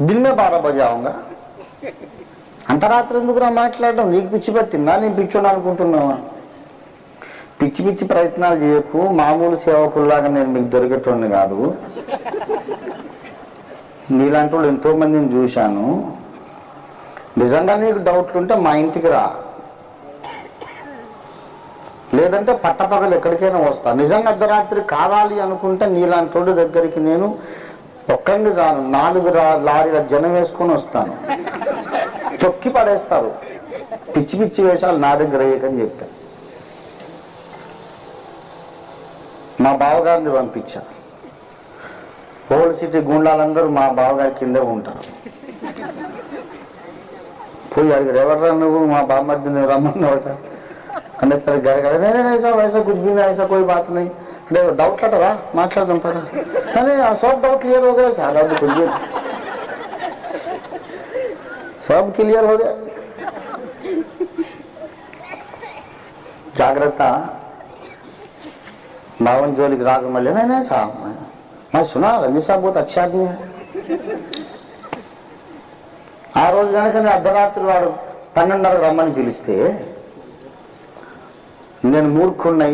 S2: दिन में 12 बजे आऊंगा। అంతరాత్రి ఎందుకురా మాట్లాడడం? నీకు పిచ్చి పట్టిందా? నేను పిచ్చోని అనుకుంటున్నావా? పిచ్చి పిచ్చి ప్రయత్నాలు చేయకు. మామూలు సేవకుల్లాగా నేను మీకు దొరికేటోడిని కాదు. నీలాంటి వాళ్ళు ఎంతో మందిని చూశాను. నిజంగా నీకు డౌట్లు ఉంటే మా ఇంటికి రా, లేదంటే పట్టపగలు ఎక్కడికైనా వస్తా. నిజంగా అర్ధరాత్రి కావాలి అనుకుంటే నీలాంటి దగ్గరికి నేను ఒక్కడిని కాను, 4 లారీల జనం వేసుకొని వస్తాను. తొక్కి పడేస్తారు. పిచ్చి పిచ్చి వేషాలు నా దగ్గర వేయకని చెప్పాను. మా బావగారిని పంపించా. ఓల్డ్ సిటీ గుండాలందరూ మా బావగారి కిందే ఉంటారు. పోయి అడిగాడు, ఎవరు నువ్వు? మా బామ్మర్దిని రమ్మన్నవాట అంటే సరే గడగడ నేనే ఐసా వయసా కుछ ఐసా కోई बात नहीं అంటే డౌట్ అటరా మాట్లాడదాం పదా అరే సబ్ డౌట్ క్లియర్ हो गया सारा कुछ भी सब क्लियर हो गया. జాగ్రత్త बावन जोली राग मल्ले नहीं साहब मैं सुना రంజిత్ साहब बहुत अच्छे आदमी है. ఆ రోజు కనుక నేను అర్ధరాత్రి వాడు 12:30 రమ్మని పిలిస్తే నేను మూర్ఖున్నై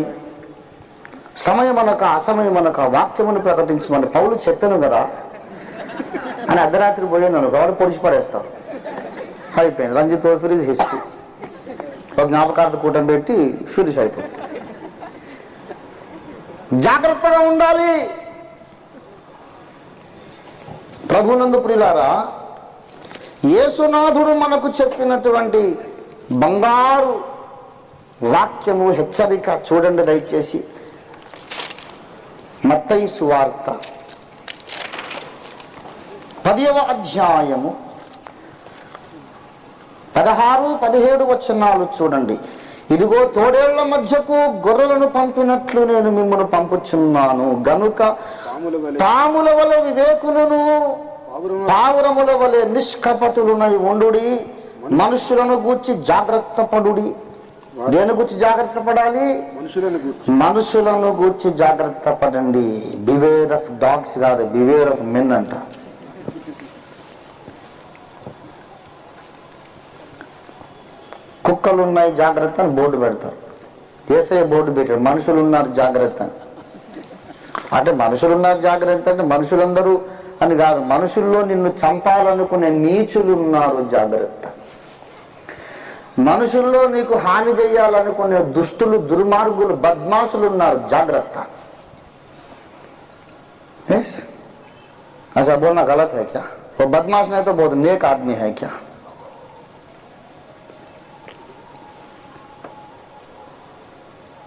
S2: సమయం అనక అసమయం అనక వాక్యమును ప్రకటించమని పౌలు చెప్పాను కదా అని అర్ధరాత్రి పోయాను అనుకో, వాడు పొడిచి పడేస్తాం. అయిపోయింది. Ranjith finish history. ఒక జ్ఞాపకార్థ కూటమి పెట్టి ఫినిష్ అయిపోతుంది. జాగ్రత్తగా ఉండాలి. ప్రభునందు ప్రియులారా, యేసునాథుడు మనకు చెప్పినటువంటి బంగారు వాక్యము, హెచ్చరిక చూడండి దయచేసి. మత్తయి సువార్త 10వ అధ్యాయము 16-17 వచనాలు చూడండి. ఇదిగో తోడేళ్ల మధ్యకు గొర్రెలను పంపినట్లు నేను మిమ్మల్ని పంపుచున్నాను గనుక పాముల వలె వివేకులను పావురముల వలె నిష్కపటులునై ఉండుడి. మనుషులను గూర్చి జాగ్రత్త పడుడి. దేని గురించి జాగ్రత్త పడాలి? మనుషులను గూర్చి జాగ్రత్త పడండి. బివేర్ ఆఫ్ డాగ్స్ కాదు, బివేర్ ఆఫ్ మెన్ అంట. కుక్కలు ఉన్నాయి జాగ్రత్త అని బోర్డు పెడతారు. యేసయ్య బోర్డు పెట్టాడు, మనుషులు ఉన్నారు జాగ్రత్త అని. అంటే మనుషులు ఉన్నారు జాగ్రత్త అంటే మనుషులందరూ అని కాదు, మనుషుల్లో నిన్ను చంపాలనుకునే నీచులు ఉన్నారు జాగ్రత్త. మనుషుల్లో నీకు హాని చేయాలనుకునే దుష్టులు, దుర్మార్గులు, బద్మాసులు ఉన్నారు జాగ్రత్త. ऐसा बोलना गलत है क्या? वो बदमाश नहीं तो बहुत नेक आदमी है क्या?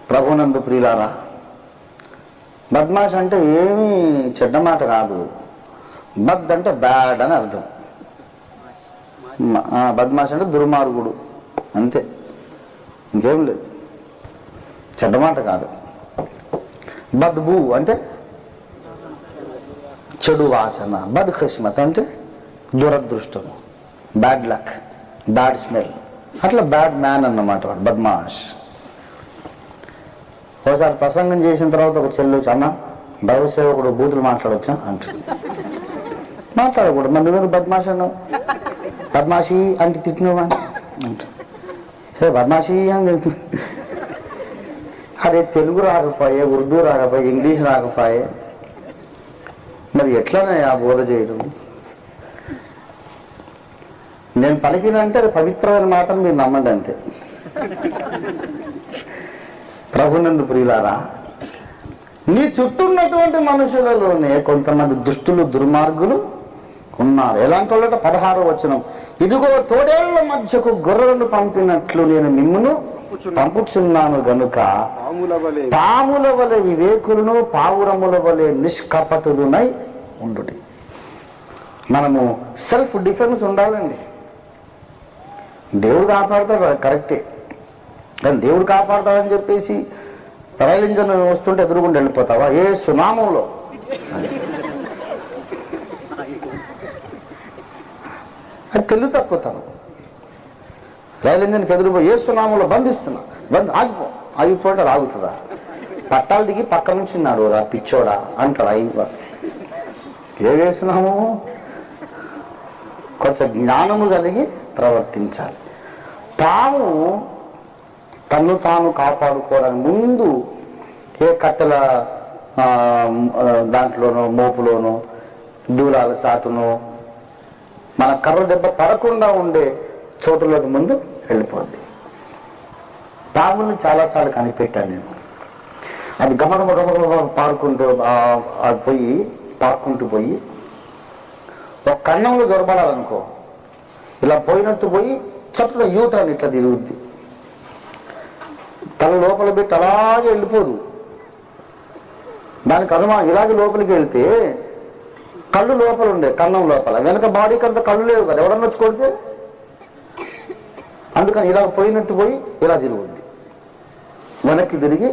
S2: ప్రభునందు ప్రియులారా, బద్మాష్ అంటే ఏమీ చెడ్డ మాట కాదు. బద్ అంటే బ్యాడ్ అని అర్థం. బద్మాష్ అంటే దుర్మార్గుడు అంతే, ఇంకేం లేదు. చెడ్డ మాట కాదు. బద్బూ అంటే చెడు వాసన. బద్ ఖిస్మత్ అంటే దురదృష్టం, బ్యాడ్ లక్, బ్యాడ్ స్మెల్. అట్లా బ్యాడ్ మ్యాన్ అన్నమాట వాడు బద్మాష్. ఒకసారి ప్రసంగం చేసిన తర్వాత ఒక చెల్లు అన్న దైవ సేవకుడు బూతులు మాట్లాడొచ్చా అంటాడు. మాట్లాడకూడదు. మరి నువ్వు బద్మాష్ అన్నావు, బద్మాషి అంటే తిట్టినవా అంట. హే బద్మాషి అని. అదే తెలుగు రాకపోయే, ఉర్దూ రాకపోయే, ఇంగ్లీష్ రాకపోయే, మరి ఎట్లనే ఆ బోధ చేయడం? నేను పలికినంటే అది పవిత్రమైన మాటను మీరు నమ్మండి అంతే. ప్రభునందు ప్రియులారా, నీ చుట్టూ ఉన్నటువంటి మనుషులలోనే కొంతమంది దుష్టులు, దుర్మార్గులు ఉన్నారు. ఎలాంటి వాళ్ళట? 16వ వచనం, ఇదిగో తోడేళ్ల మధ్యకు గొర్రెలను పంపినట్లు నేను మిమ్మును పంపుచున్నాను గనుక పాముల వలె వివేకులను పావురముల వలె నిష్కపటులునై ఉండుడి. మనము సెల్ఫ్ డిఫెన్స్ ఉండాలండి. దేవుడు కాపాడుతాడు, కరెక్టే. కానీ దేవుడు కాపాడతాడని చెప్పేసి రైలు ఇంజన్ వస్తుంటే ఎదురుగుండా వెళ్ళిపోతావా? ఏ సునామంలో అది తెలివి తక్కువతాను. రైలు ఇంజన్కి ఎదురుపోయి ఏ సునామంలో బంధిస్తున్నా, ఆగిపోతే అది ఆగుతుందా? పట్టాలు దిగి పక్క నుంచి ఉన్నాడు రా పిచ్చోడా అంటాడు. ఏ వేసినాము? కొంచెం జ్ఞానము కలిగి ప్రవర్తించాలి. పాము తన్ను తాను కాపాడుకోవడానికి ముందు ఏ కట్టెల దాంట్లోనో, మోపులోనో, దూలాల చాటునో, మన కర్ర దెబ్బ పడకుండా ఉండే చోటులోకి ముందు వెళ్ళిపోద్ది. పాముని చాలాసార్లు కనిపెట్టాను నేను. అది గమగమ గమగమ పారుకుంటూ పోయి ఒక కన్నంలో దొరబడాలనుకో, ఇలా పోయినట్టు పోయి చక్కగా యూటర్న్ ఇట్లా తిరుగుద్ది. తల లోపల పెట్టి అలాగే వెళ్ళిపోదు. దానికి అనుమానం, ఇలాగే లోపలికి వెళ్తే కళ్ళు లోపల ఉండే కన్నం లోపల, వెనక బాడీకి అంతా కళ్ళు లేవు కదా, ఎవడన్నా వచ్చి కొడితే అందుకని ఇలా పోయినట్టు పోయి ఇలా తిరుగుద్ది, వెనక్కి తిరిగి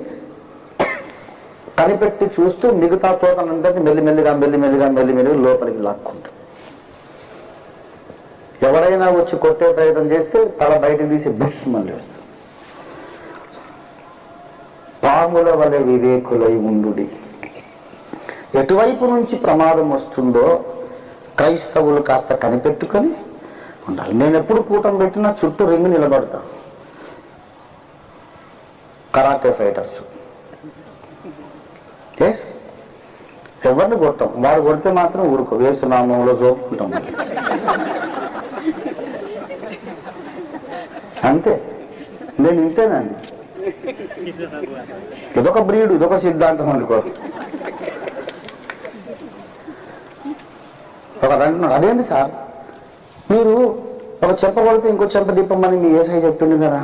S2: కనిపెట్టి చూస్తూ మిగతా తోకనంతటి మెల్లిమెల్లిగా లోపలికి లాక్కుంటాం. ఎవరైనా వచ్చి కొట్టే ప్రయత్నం చేస్తే తల బయటకు తీసి బుష్మని వేస్తాం. పాముల వలె వివేకులై ఉండుడి. ఎటువైపు నుంచి ప్రమాదం వస్తుందో క్రైస్తవులు కాస్త కనిపెట్టుకొని ఉండాలి. నేను ఎప్పుడు కూటం పెట్టినా చుట్టూ రింగు నిలబడతాను. కరాటే ఫైటర్స్ ఎవరిని కొట్టాం, వాడు కొడితే మాత్రం ఊరుకో, వేసునామంలో జోపుకుంటాం అంతే. నేను ఇంతేనండి, ఇదొక బ్రీడు, ఇదొక సిద్ధాంతం అనుకో. ఒకడు అంటున్నాడు, అదేంటి సార్ మీరు ఒక చెంప కొడితే ఇంకో చెంప తిప్పమని మీ ఏసై చెప్పిండు కదా.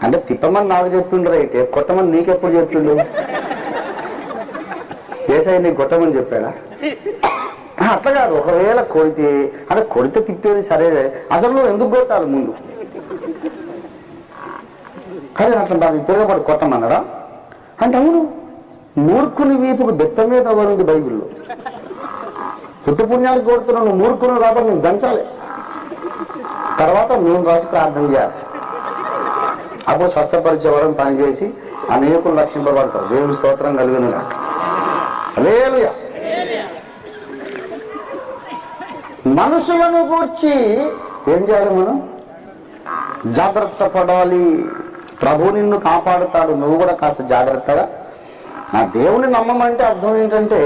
S2: అంటే తిప్పమని నాకు చెప్పిండు రైతే, కొట్టమని నీకెప్పుడు చెప్పిండు? ఏసై నీకు కొట్టమని చెప్పాడా? అట్లా కాదు, ఒకవేళ కొడితే అంటే కొడితే తిప్పేది సరే, అసలు నువ్వు ఎందుకు కొట్టాలి ముందు? కానీ అట్లా తిరగబడి కొట్టమన్నారా అంటే, అవును, మూర్ఖుని వీపుకు బెత్త మీద ఉంది బైబిల్లో. పుత్త పుణ్యాలకు కొడుతున్నావు, నువ్వు మూర్ఖును కాబట్టి నువ్వు దంచాలి, తర్వాత నూనె రాసి ప్రార్థన చేయాలి. అప్పుడు స్వస్థపరిచేవారని పనిచేసి అనేకులు రక్షింపబడతారు. దేవుని స్తోత్రం కలిగిన హల్లెలూయా. మనుషులను గూర్చి ఏం చేయాలి? మనం జాగ్రత్త పడాలి. ప్రభు నిన్ను కాపాడుతాడు, నువ్వు కూడా కాస్త జాగ్రత్తగా. నా దేవుని నమ్మమంటే అర్థం ఏంటంటే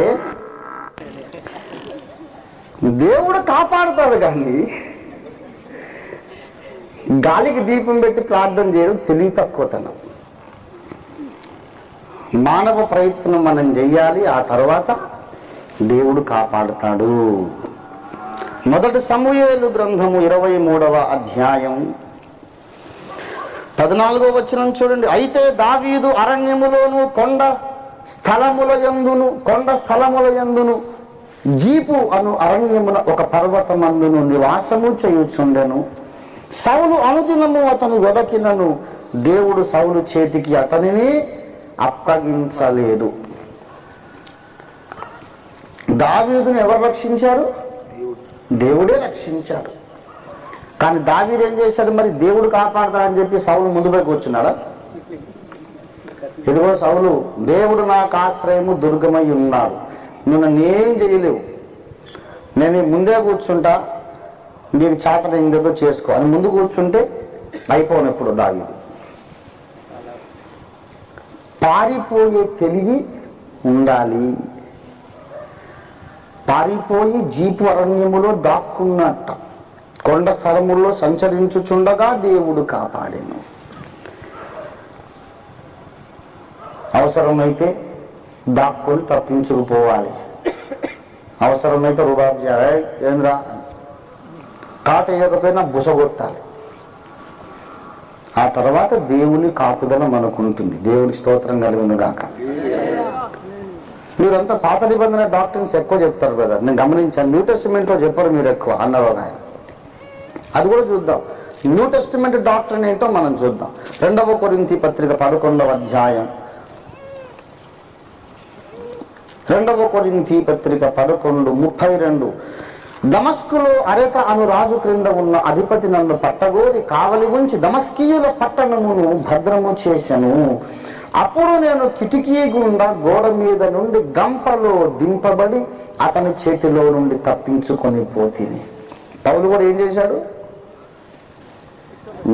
S2: దేవుడు కాపాడుతాడు, కానీ గాలికి దీపం పెట్టి ప్రార్థన చేయడం తెలివి తక్కువతనం. మానవ ప్రయత్నం మనం చెయ్యాలి, ఆ తర్వాత దేవుడు కాపాడుతాడు. మొదటి సమూయేలు గ్రంథము 23వ అధ్యాయం 14వ వచనం చూడండి. అయితే దావీదు అరణ్యములోను కొండ స్థలముల యందును జీపు అను అరణ్యమున ఒక పర్వతమందును నివాసము చేయుచుండెను. సౌలు అనుదినము అతని వెదకినను దేవుడు సౌలు చేతికి అతనిని అప్పగించలేదు. దావీదుని ఎవరు రక్షించారు? దేవుడే రక్షించాడు. కానీ దావీదు ఏం చేశాడు? మరి దేవుడు కాపాడతాడని చెప్పి సౌలు ముందుపై కూర్చున్నాడా? ఇదిగో సౌలు, దేవుడు నాకు ఆశ్రయము దుర్గమై ఉన్నాడు, నువ్వు నన్నేం చేయలేవు, నేను ముందే కూర్చుంటా, నీకు చేతన ఇంకేదో చేసుకో అని ముందు కూర్చుంటే అయిపోను. ఎప్పుడు దావీదు పారిపోయే తెలివి ఉండాలి. పారిపోయి జీపు అరణ్యములో దాక్కున్నట్ట, కొండ స్థలముల్లో సంచరించుచుండగా దేవుడు కాపాడెను. అవసరమైతే దాక్కుని తప్పించుకుపోవాలి, అవసరమైతే రుబాబు చేయాలి, ఏంద్రా కాట వేయకపోయినా బుసగొట్టాలి. ఆ తర్వాత దేవుని కాపుదల మనకుంటుంది. దేవుని స్తోత్రం కలిగిన గాక. మీరంతా పాత నిబంధన డాక్టర్స్ ఎక్కువ చెప్తారు కదా, నేను గమనించాను. న్యూ టెస్టిమెంట్ లో చెప్పరు మీరు ఎక్కువ అన్నారు ఆయన. అది కూడా చూద్దాం. న్యూ టెస్టిమెంట్ డాక్టర్ ఏంటో మనం చూద్దాం. 2వ కొరింథీ పత్రిక 11వ అధ్యాయం 2వ కొరింథీ పత్రిక 11:32. దమస్కులో అరెక అను రాజు క్రింద ఉన్న అధిపతి నన్ను పట్టగోరి కావలి ఉంచి దమస్కీయుల పట్టణమును భద్రము చేశాను. అప్పుడు నేను కిటికీ గుండా గోడ మీద నుండి గంపలో దింపబడి అతని చేతిలో నుండి తప్పించుకొని పోతిని. పౌలు కూడా ఏం చేశాడు?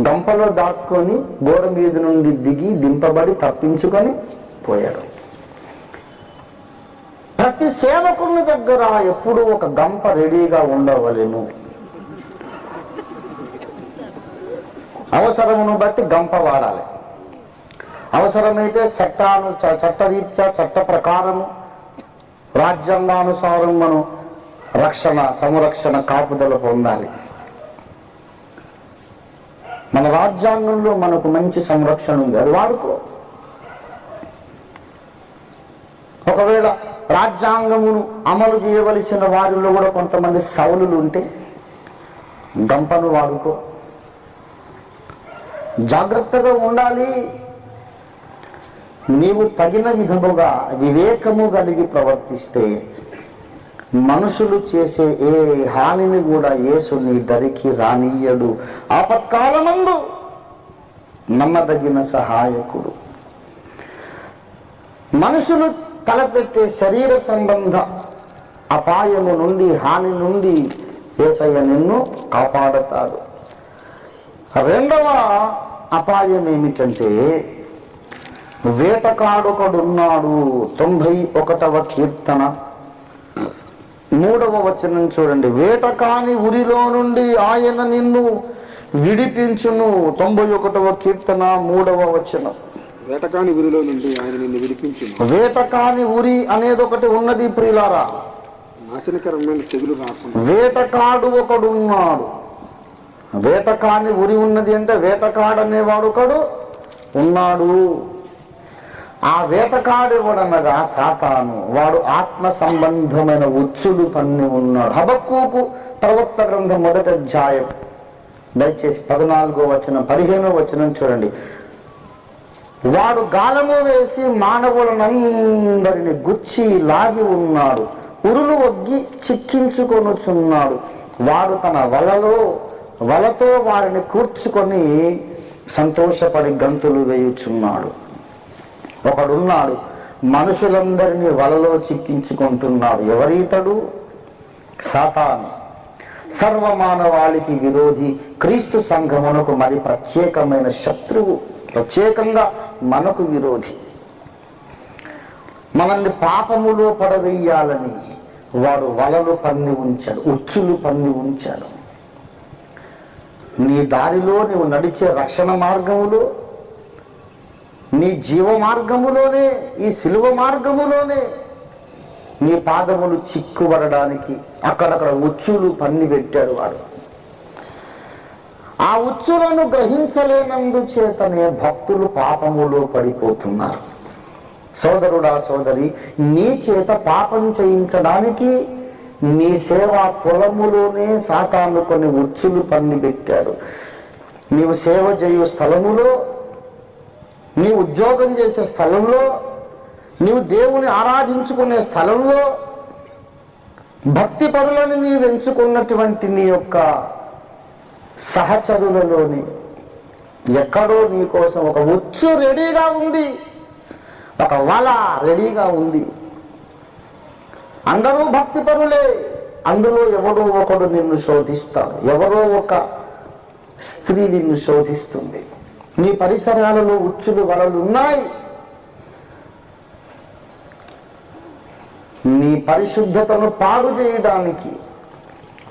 S2: గంపలో దాక్కొని గోడ మీద నుండి దిగి దింపబడి తప్పించుకొని పోయాడు. ప్రతి సేవకుని దగ్గర ఎప్పుడూ ఒక గంప రెడీగా ఉండవలెను. అవసరమును బట్టి గంప వాడాలి. అవసరమైతే చట్టరీత్యా చట్ట ప్రకారము రాజ్యాంగానుసారం మనం సంరక్షణ కాపుదల పొందాలి. మన రాజ్యాంగంలో మనకు మంచి సంరక్షణ ఉంది, అది వాడుకో. ఒకవేళ రాజ్యాంగమును అమలు చేయవలసిన వారిలో కూడా కొంతమంది సౌలులు ఉంటే గంపను వాడుకో. జాగ్రత్తగా ఉండాలి. నీవు తగిన విధముగా వివేకము కలిగి ప్రవర్తిస్తే మనుషులు చేసే ఏ హానిని కూడా యేసు నీ దరికి రానియ్యడు. ఆపత్కాలమందు నమ్మదగిన సహాయకుడు. మనుషులు తలపెట్టే శరీర సంబంధ అపాయము నుండి, హాని నుండి యేసయ్య నిన్ను కాపాడతాడు. రెండవ అపాయం ఏమిటంటే, వేటకాడొకడున్నాడు. 91వ కీర్తన 3వ వచనం చూడండి. వేటకాని ఉరిలో నుండి ఆయన నిన్ను విడిపించును. 91వ కీర్తన 3వ వచనం.
S3: వేటకాని ఉరిలో నుండి ఆయన నిన్ను విడిపించును.
S2: వేటకాని ఉరి అనేది ఒకటి ఉన్నది ప్రియులారా.
S3: నాశనకరమైన తెగులు రాకుండా.
S2: వేటకాడు ఒకడున్నాడు. వేటకాని ఉరి ఉన్నది అంటే వేటకాడనేవాడు ఒకడు ఉన్నాడు. ఆ వేటకాడేవాడనగా సాతాను. వాడు ఆత్మ సంబంధమైన ఉచ్చులు పన్ని ఉన్నాడు. హబక్కూకు ప్రవక్త గ్రంథం 1వ అధ్యాయం దయచేసి 14వ వచనం 15వ వచనం చూడండి. వాడు గాలము వేసి మానవులనందరిని గుచ్చి లాగి ఉన్నాడు. ఉరులు ఒగ్గి చిక్కించుకొనుచున్నాడు. వాడు తన వలతో వారిని కూర్చుకొని సంతోషపడి గంతులు వేయుచున్నాడు. ఒకడున్నాడు, మనుషులందరినీ వలలో చిక్కించుకుంటున్నాడు. ఎవరీతడు? సాతాను. సర్వమానవాళికి విరోధి, క్రీస్తు సంఘమునకు మరి ప్రత్యేకమైన శత్రువు, ప్రత్యేకంగా మనకు విరోధి. మనల్ని పాపములో పడవేయాలని వాడు వలలు పన్ని ఉంచాడు, ఉచ్చులు పన్ని ఉంచాడు. నీ దారిలో నీవు నడిచే రక్షణ మార్గములో, నీ జీవ మార్గములోనే, ఈ సిలువ మార్గములోనే నీ పాదములు చిక్కుబడడానికి అక్కడక్కడ ఉచ్చులు పన్ని పెట్టాడు వాడు. ఆ ఉచ్చులను గ్రహించలేనందు చేతనే భక్తులు పాపములో పడిపోతున్నారు. సోదరుడా, సోదరి, నీ చేత పాపం చేయించడానికి నీ సేవా పొలములోనే సాతాను కొన్ని ఉచ్చులు పన్ని పెట్టాడు. నీవు సేవ చేయు స్థలములో, నీ ఉద్యోగం చేసే స్థలంలో, నీవు దేవుని ఆరాధించుకునే స్థలంలో, భక్తి పరులను నీవు ఎంచుకున్నటువంటి నీ యొక్క సహచరులలోని ఎక్కడో నీ కోసం ఒక ఉచ్చు రెడీగా ఉంది, ఒక వల రెడీగా ఉంది. అందరూ భక్తి పరులే, అందులో ఎవడో ఒకడు నిన్ను శోధిస్తాడు, ఎవరో ఒక స్త్రీ నిన్ను శోధిస్తుంది. నీ పరిసరాలలో ఉచ్చులు వలలు ఉన్నాయి. నీ పరిశుద్ధతను పాడు చేయడానికి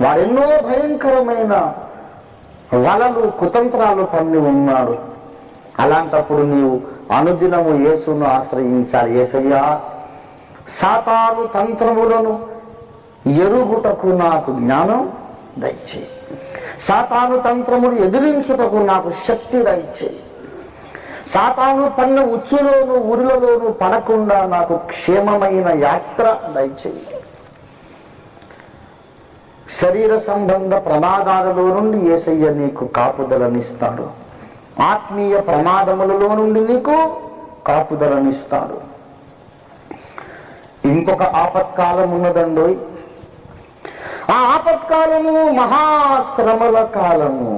S2: వాడెన్నో భయంకరమైన వలలు, కుతంత్రాలు పన్ని ఉన్నాడు. అలాంటప్పుడు నీవు అనుదినము యేసును ఆశ్రయించాలి. యేసయ్యా, సాతాను తంత్రములను ఎరుగుటకు నాకు జ్ఞానం దయచేయి. సాతాను తంత్రములు ఎదిరించుటకు నాకు శక్తి దయచేయి. సాతాను పన్న ఉచ్చులోను ఉరులలోను పడకుండా నాకు క్షేమమైన యాత్ర దయచేయి. శరీర సంబంధ ప్రమాదాలలో నుండి యేసయ్య నీకు కాపుదలనిస్తాడు. ఆత్మీయ ప్రమాదములలో నుండి నీకు కాపుదలనిస్తాడు. ఇంకొక ఆపత్కాలం ఉన్నదండోయ్. ఆ ఆపత్కాలము మహాశ్రమల కాలము.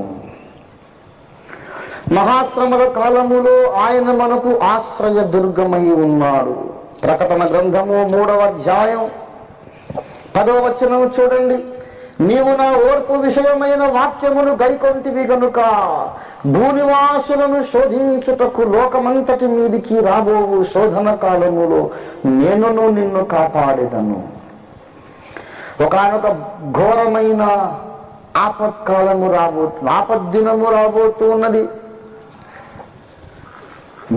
S2: మహాశ్రమల కాలములో ఆయన మనకు ఆశ్రయ దుర్గమై ఉన్నాడు. ప్రకటన గ్రంథము 3వ అధ్యాయం 10వ వచనం చూడండి. నీవు నా ఓర్పు విషయమైన వాక్యమును గైకొంటివి గనుక భూనివాసులను శోధించుటకు లోకమంతటి మీదికి రాబోవు శోధన కాలములో నేనును నిన్ను కాపాడేదను. ఒకానొక ఘోరమైన ఆపత్కాలము ఆపద్దినము రాబోతూ ఉన్నది.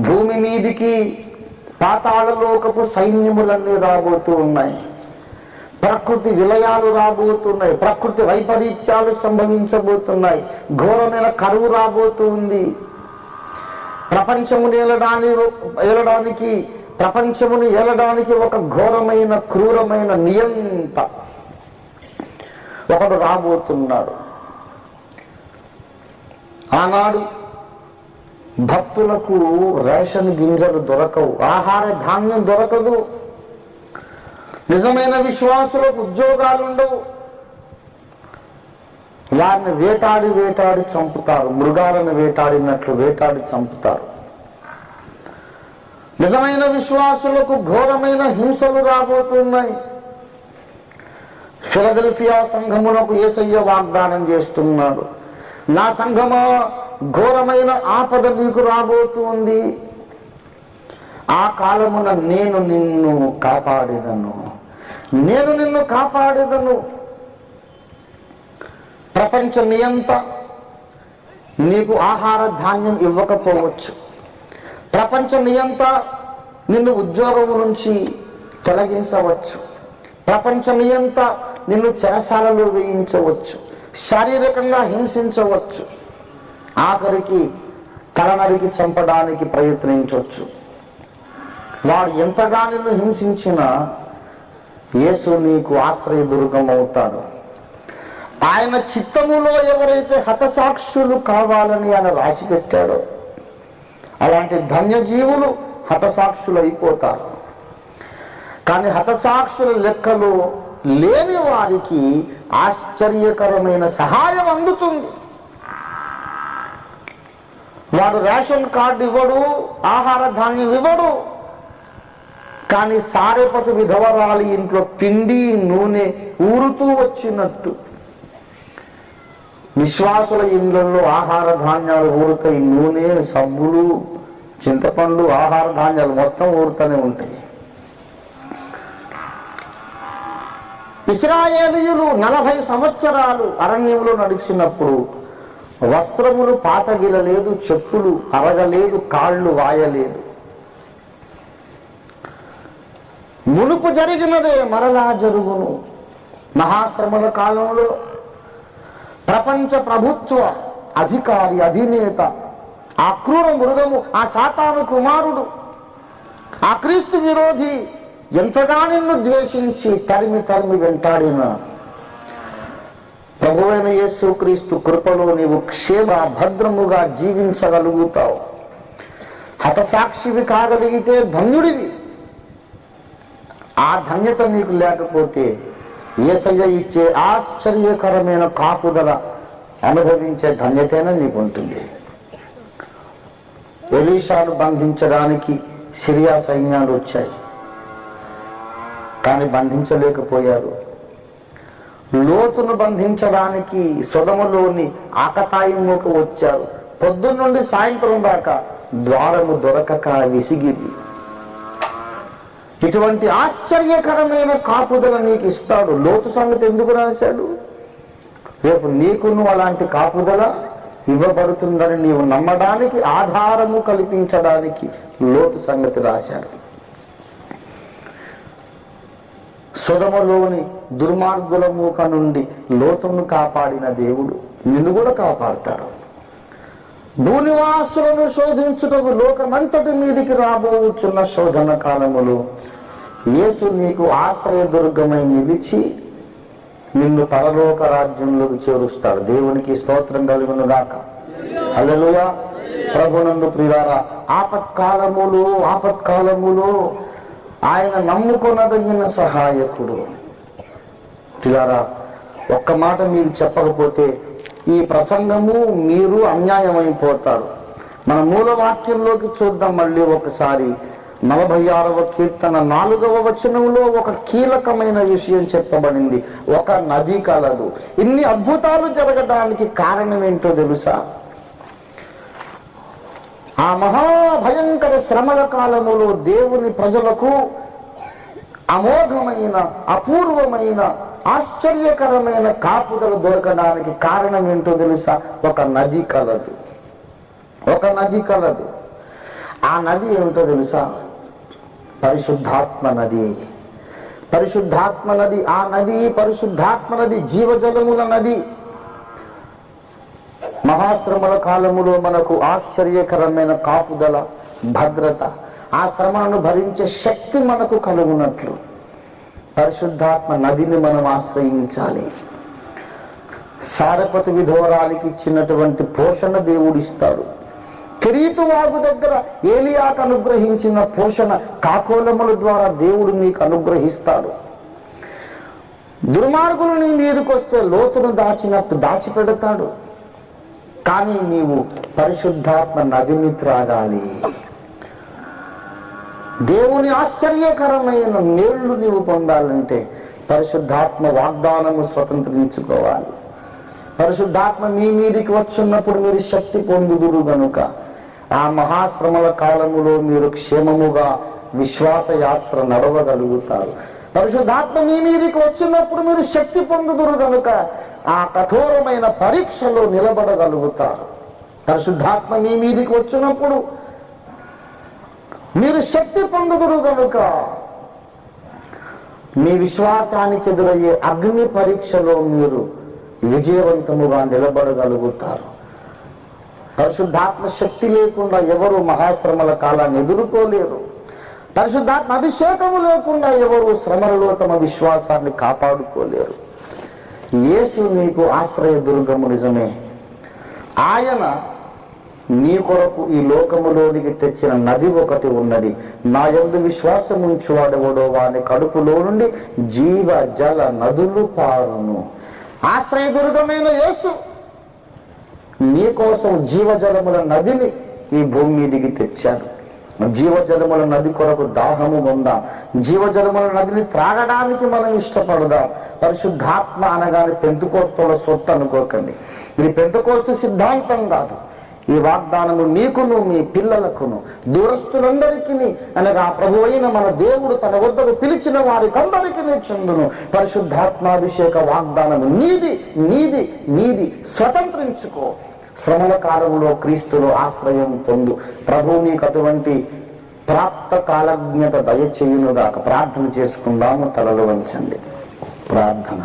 S2: భూమి మీదికి పాతాళలోకపు సైన్యములన్నీ రాబోతూ ఉన్నాయి. ప్రకృతి విలయాలు రాబోతున్నాయి. ప్రకృతి వైపరీత్యాలు సంభవించబోతున్నాయి. ఘోరమైన కరువు రాబోతూ ఉంది. ప్రపంచమును ఏలడానికి ఒక ఘోరమైన క్రూరమైన నియంత ఒకడు రాబోతున్నాడు. ఆనాడు భక్తులకు రేషన్ గింజలు దొరకవు, ఆహార ధాన్యం దొరకదు, నిజమైన విశ్వాసులకు ఉద్యోగాలు ఉండవు. వారిని వేటాడి వేటాడి చంపుతారు, మృగాలను వేటాడినట్లు వేటాడి చంపుతారు. నిజమైన విశ్వాసులకు ఘోరమైన హింసలు రాబోతున్నాయి. ఫిలదెల్ఫియా సంఘమునకు యేసయ్య వాగ్దానం చేస్తున్నాడు, నా సంఘమా, ఘోరమైన ఆపద నీకు రాబోతుంది. ఆ కాలమున నేను నిన్ను కాపాడేదను, నేను నిన్ను కాపాడేదను. ప్రపంచ నియంత నీకు ఆహార ధాన్యం ఇవ్వకపోవచ్చు, ప్రపంచ నియంత నిన్ను ఉద్యోగం నుంచి తొలగించవచ్చు, ప్రపంచ నియంత నిన్ను చెరసాలలో వేయించవచ్చు, శారీరకంగా హింసించవచ్చు, ఆఖరికి తలనరికి చంపడానికి ప్రయత్నించవచ్చు. వాడు ఎంతగా నిన్ను హింసించినా యేసు నీకు ఆశ్రయదుర్గం అవుతాడు. ఆయన చిత్తములో ఎవరైతే హతసాక్షులు కావాలని ఆయన రాసి పెట్టాడో అలాంటి ధన్యజీవులు హతసాక్షులు అయిపోతారు. కానీ హతసాక్షుల లెక్కలో లేని వారికి ఆశ్చర్యకరమైన సహాయం అందుతుంది. వాడు రేషన్ కార్డు ఇవ్వడు, ఆహార ధాన్యం ఇవ్వడు, కానీ సారేపతి విధవరాలి ఇంట్లో పిండి నూనె ఊరుతూ వచ్చినట్టు విశ్వాసుల ఇళ్లలో ఆహార ధాన్యాలు ఊరుతాయి. నూనె, సబ్బులు, చింతపండు, ఆహార ధాన్యాలు మొత్తం ఊరుతూనే ఉంటాయి. ఇశ్రాయేలీయులు 40 సంవత్సరాలు అరణ్యంలో నడిచినప్పుడు వస్త్రములు పాతగిలలేదు, చెప్పులు అరగలేదు, కాళ్ళు వాయలేదు. మునుపు జరిగినదే మరలా జరుగును. మహాశ్రమల కాలంలో ప్రపంచ ప్రభుత్వ అధికారి, అధినేత, ఆ క్రూర మృగము, ఆ సాతాను కుమారుడు, ఆ క్రీస్తు విరోధి ఎంతగా నిన్ను ద్వేషించి తరిమి తరిమి వెంటాడిన ప్రభువైన యేసుక్రీస్తు కృపలో నీవు క్షేమ భద్రముగా జీవించగలుగుతావు. హతసాక్షివి కాగలిగితే ధన్యుడివి. ఆ ధన్యత నీకు లేకపోతే యేసయ్య ఇచ్చే ఆశ్చర్యకరమైన కాపుదల అనుభవించే ధన్యతనే నీకు ఉంటుంది. ఎలీషాను బంధించడానికి సిరియా సైన్యాలు వచ్చాయి, కానీ బంధించలేకపోయారు. లోతును బంధించడానికి సొదొమలోని ఆకతాయిముకు వచ్చారు. పొద్దున్నుండి సాయంత్రం దాకా ద్వారము దొరకక విసిగిరి. ఇటువంటి ఆశ్చర్యకరమైన కాపుదల నీకు ఇస్తాడు. లోతు సంగతి ఎందుకు రాశాడు? రేపు నీకును అలాంటి కాపుదల ఇవ్వబడుతుందని నీవు నమ్మడానికి, ఆధారము కల్పించడానికి లోతు సంగతి రాశాడు. సొదొమలోని దుర్మార్గుల మూక నుండి లోతును కాపాడిన దేవుడు నిన్ను కూడా కాపాడతాడు. భూనివాసులను శోధించుటకు లోకమంతటి మీదికి రాబోచున్న శోధన కాలములు యేసు నీకు ఆశ్రయదుర్గమై నిలిచి నిన్ను పరలోక రాజ్యంలోకి చేరుస్తాడు. దేవునికి స్తోత్రం కలుగును గాక. హల్లెలూయా. ప్రభునందు ప్రియులారా, ఆపత్కాలములో ఆయన నమ్ముకొనదగిన సహాయకుడు. ప్రియులారా, ఒక్క మాట మీకు చెప్పకపోతే ఈ ప్రసంగము మీరు అన్యాయమైపోతారు. మన మూల వాక్యంలోకి చూద్దాం మళ్ళీ ఒకసారి. 46వ కీర్తన 4వ వచనంలో ఒక కీలకమైన విషయం చెప్పబడింది. ఒక నది కలదు. ఇన్ని అద్భుతాలు జరగడానికి కారణం ఏంటో తెలుసా? ఆ మహాభయంకర శ్రమల కాలములో దేవుని ప్రజలకు అమోఘమైన, అపూర్వమైన, ఆశ్చర్యకరమైన కాపుదలు దొరకడానికి కారణం ఏంటో తెలుసా? ఒక నది కలదు. ఒక నది కలదు. ఆ నది ఏమిటో తెలుసా? పరిశుద్ధాత్మ నది. పరిశుద్ధాత్మ నది. ఆ నది పరిశుద్ధాత్మ నది, జీవజలముల నది. మహాశ్రమల కాలములో మనకు ఆశ్చర్యకరమైన కాపుదల, భద్రత, ఆ శ్రమను భరించే శక్తి మనకు కలుగునట్లు పరిశుద్ధాత్మ నదిని మనం ఆశ్రయించాలి. సారపతి విధవరాలికి ఇచ్చినటువంటి పోషణ దేవుడిస్తాడు. కెరీతు వాగు దగ్గర ఏలియాకు అనుగ్రహించిన పోషణ కాకోలముల ద్వారా దేవుడు నీకు అనుగ్రహిస్తాడు. దుర్మార్గులు నీ మీదకి వస్తే లోతును దాచినట్టు దాచిపెడతాడు. కానీ నీవు పరిశుద్ధాత్మ నదిని త్రాగాలి. దేవుని ఆశ్చర్యకరమైన మేళ్లు నీవు పొందాలంటే పరిశుద్ధాత్మ వాగ్దానము స్వతంత్రించుకోవాలి. పరిశుద్ధాత్మ మీ మీదికి వచ్చున్నప్పుడు మీరు శక్తి పొందుదురు గనుక ఆ మహాశ్రమల కాలములో మీరు క్షేమముగా విశ్వాస యాత్ర నడవగలుగుతారు. పరిశుద్ధాత్మ మీ మీదికి వచ్చినప్పుడు మీరు శక్తి పొందుదురు గనుక ఆ కఠోరమైన పరీక్షలో నిలబడగలుగుతారు. పరిశుద్ధాత్మ మీ మీదికి వచ్చినప్పుడు మీరు శక్తి పొందుదురు గనుక మీ విశ్వాసానికి ఎదురయ్యే అగ్ని పరీక్షలో మీరు విజయవంతముగా నిలబడగలుగుతారు. పరిశుద్ధాత్మ శక్తి లేకుండా ఎవరు మహాశ్రమల కాలాన్ని ఎదుర్కోలేరు. పరిశుద్ధాత్మ అభిషేకము లేకుండా ఎవరు శ్రమలలో తమ విశ్వాసాన్ని కాపాడుకోలేరు. యేసు నీకు ఆశ్రయ దుర్గము నిజమే. ఆయన నీ కొరకు ఈ లోకములోనికి తెచ్చిన నది ఒకటి ఉన్నది. నా యందు విశ్వాసం ఉంచువాడెవడో వాని కడుపులో నుండి జీవ జల నదులు పారును. ఆశ్రయదుర్గమైన యేసు నీ కోసం జీవజలముల నదిని ఈ భూమి మీదికి తెచ్చాడు. జీవజలముల నది కొరకు దాహము ఉందాం. జీవజలముల నదిని త్రాగడానికి మనం ఇష్టపడదాం. పరిశుద్ధాత్మ అనగానే పెంతెకోస్తుల సొత్తు అనుకోకండి. ఇది పెంతెకోస్తు సిద్ధాంతం కాదు. ఈ వాగ్దానము నీకును మీ పిల్లలకును దూరస్తులందరికీ అనగా ప్రభువైన మన దేవుడు తన వద్దకు పిలిచిన వారికందరికీ చెందును. పరిశుద్ధాత్మాభిషేక వాగ్దానము నీది నీది నీది. స్వతంత్రించుకో. శ్రమల కాలంలో క్రీస్తులో ఆశ్రయం పొందు. ప్రభువు నీకు అటువంటి ప్రాప్త కాలజ్ఞత దయచేయునుగాక. ప్రార్థన చేసుకుందాము. తలలు వంచండి. ప్రార్థన.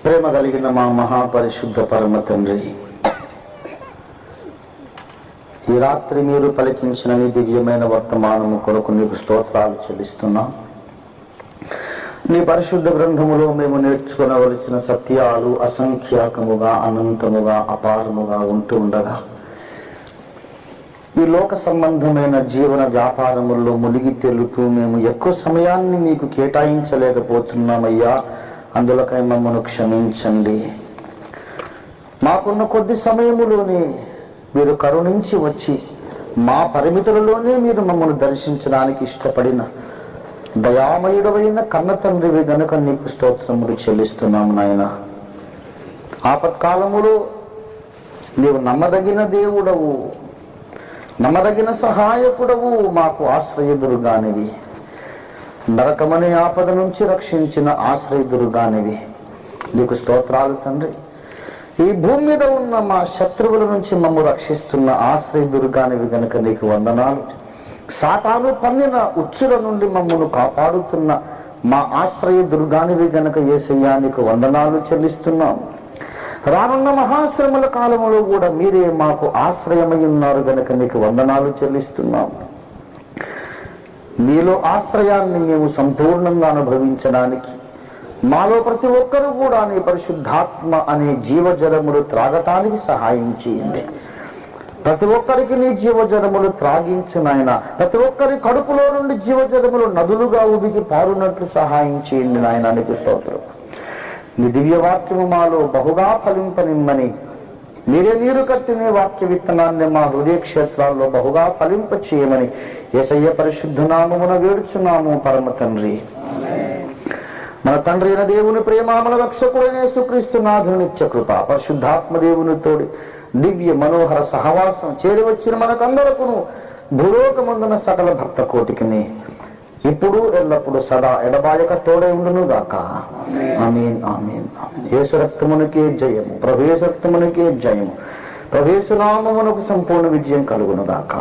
S2: ప్రేమ కలిగిన మా మహాపరిశుద్ధ పరమ తండ్రి, ఈ రాత్రి మీరు పలికించిన నీ దివ్యమైన వర్తమానము కొరకు నీకు స్తోత్రాలు చెల్లిస్తున్నాం. నీ పరిశుద్ధ గ్రంథములో మేము నేర్చుకునవలసిన సత్యాలు అసంఖ్యాకముగా అనంతముగా అపారముగా ఉంటూ ఉండగా ఈ లోక సంబంధమైన జీవన వ్యాపారముల్లో మునిగి తేలుతూ మేము ఎక్కువ సమయాన్ని మీకు కేటాయించలేకపోతున్నామయ్యా. అందులోకై మమ్మను క్షమించండి. మాకున్న కొద్ది సమయములోనే మీరు కరుణించి వచ్చి మా పరిమితులలోనే మీరు మమ్మల్ని దర్శించడానికి ఇష్టపడిన దయామయుడవైన కన్న తండ్రివి గనుక నీకు స్తోత్రములు చెల్లిస్తున్నాము నాయన. ఆపత్కాలములో నీవు నమ్మదగిన దేవుడవు, నమ్మదగిన సహాయకుడవు, మాకు ఆశ్రయదురుగానివి. నరకమనే ఆపద నుంచి రక్షించిన ఆశ్రయదురుగానివి. నీకు స్తోత్రాలు తండ్రి. ఈ భూమి మీద ఉన్న మా శత్రువుల నుంచి మమ్ము రక్షిస్తున్న ఆశ్రయదురుగానివి గనుక నీకు వందనాలు. సాతాను పన్నిన ఉచ్చుల నుండి మమ్మను కాపాడుతున్న మా ఆశ్రయ దుర్గానివి గనక యేసయ్యా నీకు వందనాలు చెల్లిస్తున్నాం. రానున్న మహాశ్రమల కాలంలో కూడా మీరే మాకు ఆశ్రయమై ఉన్నారు గనక నీకు వందనాలు చెల్లిస్తున్నాం. మీలో ఆశ్రయాన్ని మేము సంపూర్ణంగా అనుభవించడానికి మాలో ప్రతి ఒక్కరూ కూడా నీ పరిశుద్ధాత్మ అనే జీవజలములు త్రాగటానికి సహాయం చేయండి. ప్రతి ఒక్కరికి నీ జీవజలములు త్రాగించు నాయన. ప్రతి ఒక్కరి కడుపులో నుండి జీవజలములు నదులుగా ఉబికి పారునట్లు సహాయం చేయండి నాయన. నీకు స్తోత్రం. నీ దివ్య వాక్యము మాలో బహుగా ఫలింపనిమ్మని, మీరే నీరు కట్టిన వాక్య విత్తనాన్ని మా హృదయ క్షేత్రాల్లో బహుగా ఫలింప చేయమని యేసయ్య పరిశుద్ధ నామమున వేడుచున్నాము పరమ తండ్రి. మన తండ్రి అయిన దేవుని ప్రేమ, మన రక్షకుడైన యేసుక్రీస్తు నాథుని నిత్య కృప, పరిశుద్ధాత్మ దేవుని తోడి దివ్య మనోహర సహవాసం చేరివచ్చిన మనకందరకును భూలోకమందున సకల భక్త కోటికిని ఇప్పుడు ఎల్లప్పుడు సదా ఎడబాయక తోడై ఉండును గాక. ఆమేన్ ఆమేన్. యేసు రక్తమునకే జయము, ప్రభు యేసు రక్తమునకే జయము, ప్రభు యేసు నామమునకు సంపూర్ణ విజయం కలుగును గాక.